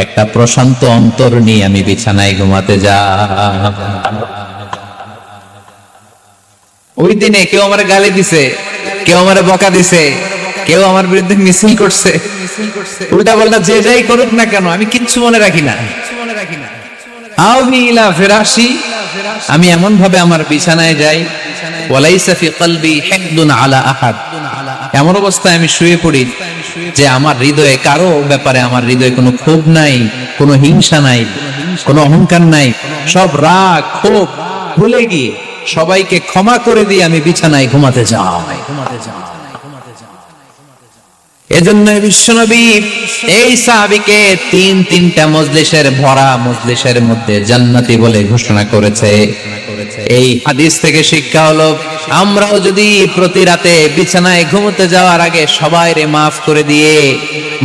একটা প্রশান্ত অন্তর নিয়ে আমি বিছানায় ঘুমাতে যাই। ওই দিনে কেউ আমার গালি দিছে, কেউ আমার বকা দিছে, কেউ আমার বিরুদ্ধে মিছিল করছে, উল্টা পাল্টা যে যাই করুক না কেন, আমি কিচ্ছু মনে রাখি না। আমি এমন ভাবে আমার বিছানায় যাই, ওয়ালাইসা ফি কলবি হিকদুন আলা আহাদ, এমন অবস্থায় আমি শুয়ে পড়ি যে আমার হৃদয়ে কারো ব্যাপারে, আমার হৃদয়ে কোনো ক্ষোভ নাই, কোনো হিংসা নাই, কোনো অহংকার নাই, সব রাগ ক্ষোভ ভুলে গিয়ে সবাইকে ক্ষমা করে দিয়ে আমি বিছানায় ঘুমাতে যাই। এজন্য বিশ্বনবী এই সাহাবীকে 3টা মজলিসের ভরা মজলিসের মধ্যে জান্নাতি বলে ঘোষণা করেছে। এই হাদিস থেকে শিক্ষা হলো, আমরাও যদি প্রতি রাতে বিছানায় ঘুমোতে যাওয়ার আগে সবাইরে মাফ করে দিয়ে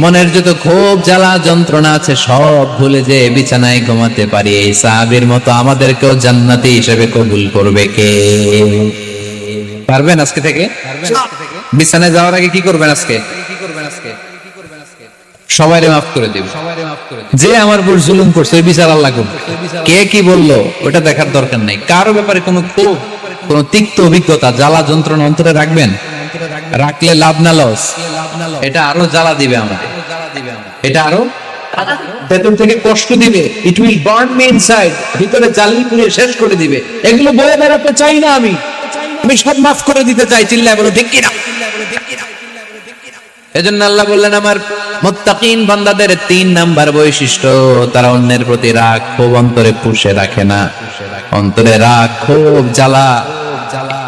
মনের যত ক্ষোভ জ্বালা যন্ত্রণা আছে সব ভুলে যে বিছানায় ঘুমাতে পারি, এই সাহাবীর মতো আমাদেরকেও জান্নাতি হিসেবে কবুল করবে কে? পারবেন আজকে থেকে? বিছানায় যাওয়ার আগে কি করবেন? আজকে সবাইরে মাফ করে দেব। যে আমার উপর জুলুম করছে ওই বিচার আল্লাহ করবে। কে কি বললো ওটা দেখার দরকার নাই। কারো ব্যাপারে কোনো ক্ষোভ, কোনো তিক্ত অভিজ্ঞতা, জ্বালা যন্ত্রণা অন্তরে রাখবেন? রাখলে লাভ না লস? এটা আরো জ্বালা দিবে আমাদের, এটা আরো ভেতর থেকে কষ্ট দিবে, it will burn me inside, ভিতরে জ্বালিয়ে পুড়িয়ে শেষ করে দিবে। এগুলো বয়ে বেড়াতে চাই না আমি সব মাফ করে দিতে চাই। চিল্লায় বলো ঠিক কিনা? এজন্য আল্লাহ বললেন আমার মুত্তাকিন বান্দাদের 3 নাম্বার বৈশিষ্ট্য, তারা অন্যের প্রতি রাগ ক্ষোভ অন্তরে পুষে রাখে না। অন্তরে রাগ ক্ষোভ জ্বালা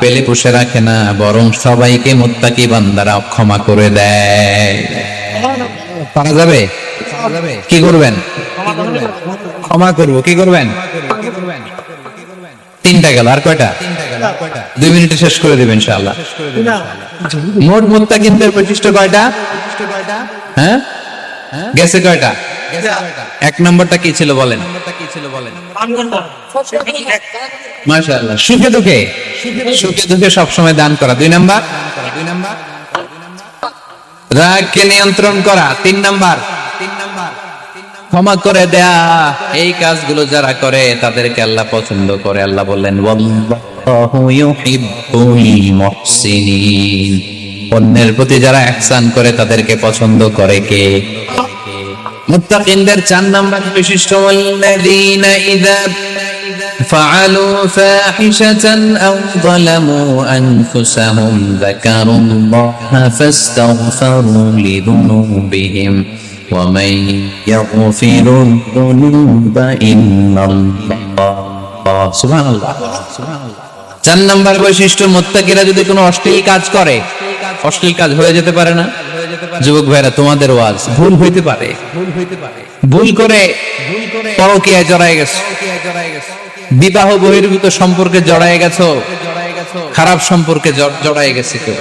পেলে পুষে রাখে না, বরং সবাইকে মুত্তাকি বান্দারা ক্ষমা করে দেয়। পারা যাবে? কি করবেন? ক্ষমা করব। কি করবেন? 3টা গেল, আর কয়টা? 2 মিনিটে শেষ করে দেবেন ইনশাআল্লাহ। মোট মুত্তাকিনদের বৈশিষ্ট্য কয়টা? হ্যাঁ, গেছে কয়টা? 1 নম্বরটা কি ছিল বলেন? মাশাআল্লাহ, সুখে দুঃখে সব সময় দান করা। 2 নাম্বার রাগকে নিয়ন্ত্রণ করা। 3 নাম্বার ক্ষমা করে দেয়া। এই কাজগুলো যারা করে তাদেরকে আল্লাহ পছন্দ করে। আল্লাহ বললেন ওয়াল্লাহু ইউহিব্বুল মুহসিনিন, অন্যের প্রতি যারা ইহসান করে তাদেরকে পছন্দ করে কে? মুত্তাকিনদের 4 নাম্বার বৈশিষ্ট্য ওয়াল্লাযীনা ইযা ফাআলু ফাহিশাতান আও যালামু আনফুসাহুম যাকারুল্লাহা ফাস্তাগফিরু লিযুনুবিহিম ومن يغفر الذنوب إلا الله سبحان الله। 4 নাম্বার বৈশিষ্ট্য, মুত্তাকিরা যদি কোনো অশ্লীল কাজ করে, অশ্লীল কাজ হয়ে যেতে পারে না? যুবক ভাইরা, তোমাদের ওয়াজ ভুল হইতে পারে। ভুল করে পরকীয়ায় জড়ায় গেছো, বিবাহ বহির্ভূত সম্পর্কে জড়ায় গেছো, খারাপ সম্পর্কে জড়ায় গেছে, কেউ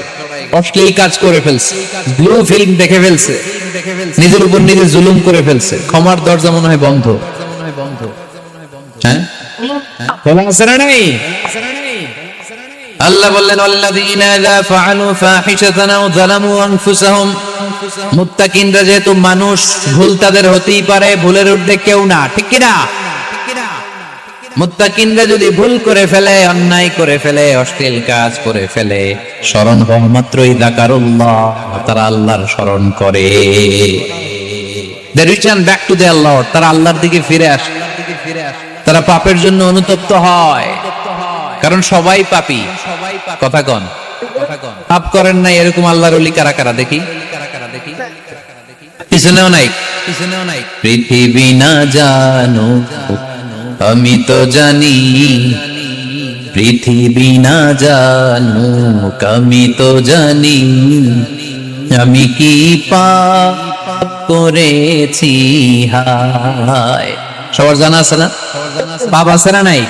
অশ্লীল কাজ করে ফেলছে, ব্লু ফিল্ম দেখে ফেলছে, নিজের উপর নিজে জুলুম করে ফেলছে, ক্ষমার দরজা মনে হয় বন্ধ। হ্যাঁ, খোলা আছে না নাই? আল্লাহ বললেন আল্লাযীনা ইযা ফাআলু ফাহিশাতান আও যালামু আনফুসাহুম, মুত্তাকিনরা যেহেতু মানুষ, ভুল তাদের হতেই পারে, ভুলের ঊর্ধ্বে কেউ না, ঠিক কি না? মুত্তাকিনরা যদি ভুল করে ফেলে, অন্যায় করে ফেলে, অশ্লীল কাজ করে ফেলে, স্মরণ হওয়া মাত্রই যাকারুল্লাহ, তারা আল্লাহর স্মরণ করে। They return back to their Lord, তারা আল্লাহর দিকে ফিরে আসে, তারা পাপের জন্য অনুতপ্ত হয়, কারণ সবাই পাপী। কথা কন, পাপ করেন না এরকম আল্লাহর ওলি কারা কারা দেখি? পিছনেও নাই, পৃথিবী না জানো আমি তো জানি, পৃথিবী না জানো আমি তো জানি, আমি কি পাপ করেছি হায়। সবার জানা আছে না? পাপ আছে না নাই?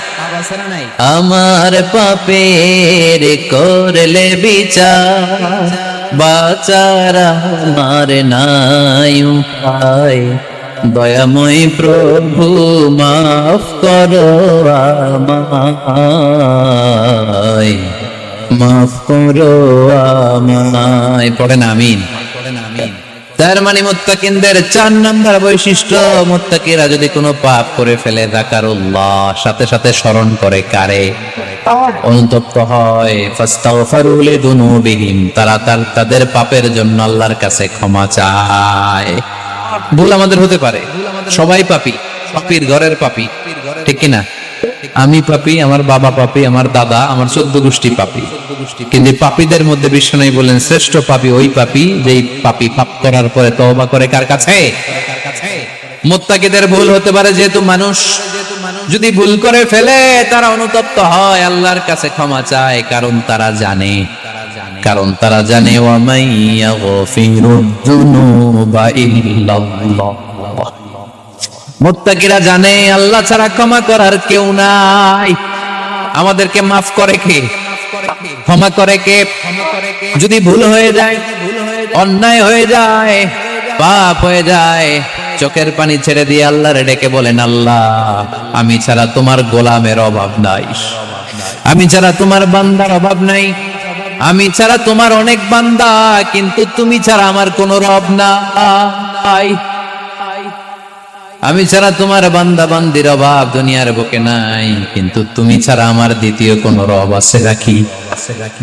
আমার পাপের করলে বিচার, বাঁচার আমার নাই উপায়, দয়াময় প্রভু মাফ করো আমায়, মাফ করো আমায়। পড়েন আমিন। তার মানে মুত্তাকিনদের 4 নাম্বার বৈশিষ্ট্য, মুত্তাকিরা যদি কোনো পাপ করে ফেলে, যাকারুল্লাহ, সাথে সাথে স্মরণ করে কারে? অনুতপ্ত হয়, ফাস্তাগফিরু লিযুনুবিহিম, তারা তাদের পাপের জন্য আল্লাহর কাছে ক্ষমা চায়। ভুল আমাদের হতে পারে, সবাই পাপী, পাপীর ঘরের পাপী, ঠিক কিনা? আমি পাপী, আমার বাবা পাপী, আমার দাদা, আমার 14 গোষ্ঠী পাপী। কিন্তু পাপীদের মধ্যে বিশ্বনবী বলেন শ্রেষ্ঠ পাপী ওই পাপী যেই পাপী পাপ করার পরে তওবা করে কার কাছে? মুত্তাকিদের ভুল হতে পারে, যেহেতু মানুষ, যদি ভুল করে ফেলে তারা অনুতপ্ত হয়, আল্লাহর কাছে ক্ষমা চায়, কারণ তারা জানে ওয়া মাইয়া গফিরুদ যুনুবা ইল্লাল্লাহ। মুত্তাকিরা জানে আল্লাহ ছাড়া ক্ষমা করার কেউ নাই। আমাদেরকে মাফ করে কে? ক্ষমা করে কে? যদি ভুল হয়ে যায়, অন্যায় হয়ে যায়, পাপ হয়ে যায়, চোখের পানি ছেড়ে দিয়ে আল্লাহরে ডেকে বলেন, আল্লাহ আমি ছাড়া তোমার গোলামের অভাব নাই, আমি ছাড়া তোমার বান্দার অভাব নাই, আমি ছাড়া তোমার অনেক বান্দা, কিন্তু তুমি ছাড়া আমার কোনো রব নাই, আমি ছাড়া তোমার বান্দা বান্দির অভাব দুনিয়ার বুকে নাই, কিন্তু তুমি ছাড়া আমার দ্বিতীয় কোনো রব আছে নাকি?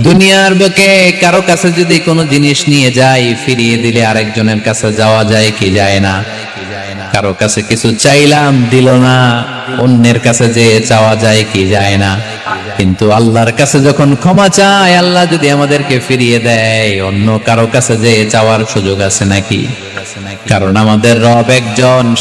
দুনিয়ার বুকে কারো কাছে যদি কোনো জিনিস নিয়ে যাই, ফিরিয়ে দিলে আরেকজনের কাছে যাওয়া যায় কি যায় না? কারো কাছে কিছু চাইলাম দিল না, অন্যের কাছে যে চাওয়া যায় কি যায় না, কিন্তু আল্লাহর কাছে যখন ক্ষমা চাই, আল্লাহ যদি আমাদেরকে ফিরিয়ে দেয়, অন্য কারো কাছে যে চাওয়ার সুযোগ আছে নাকি? কারণ আমাদের রব একজন।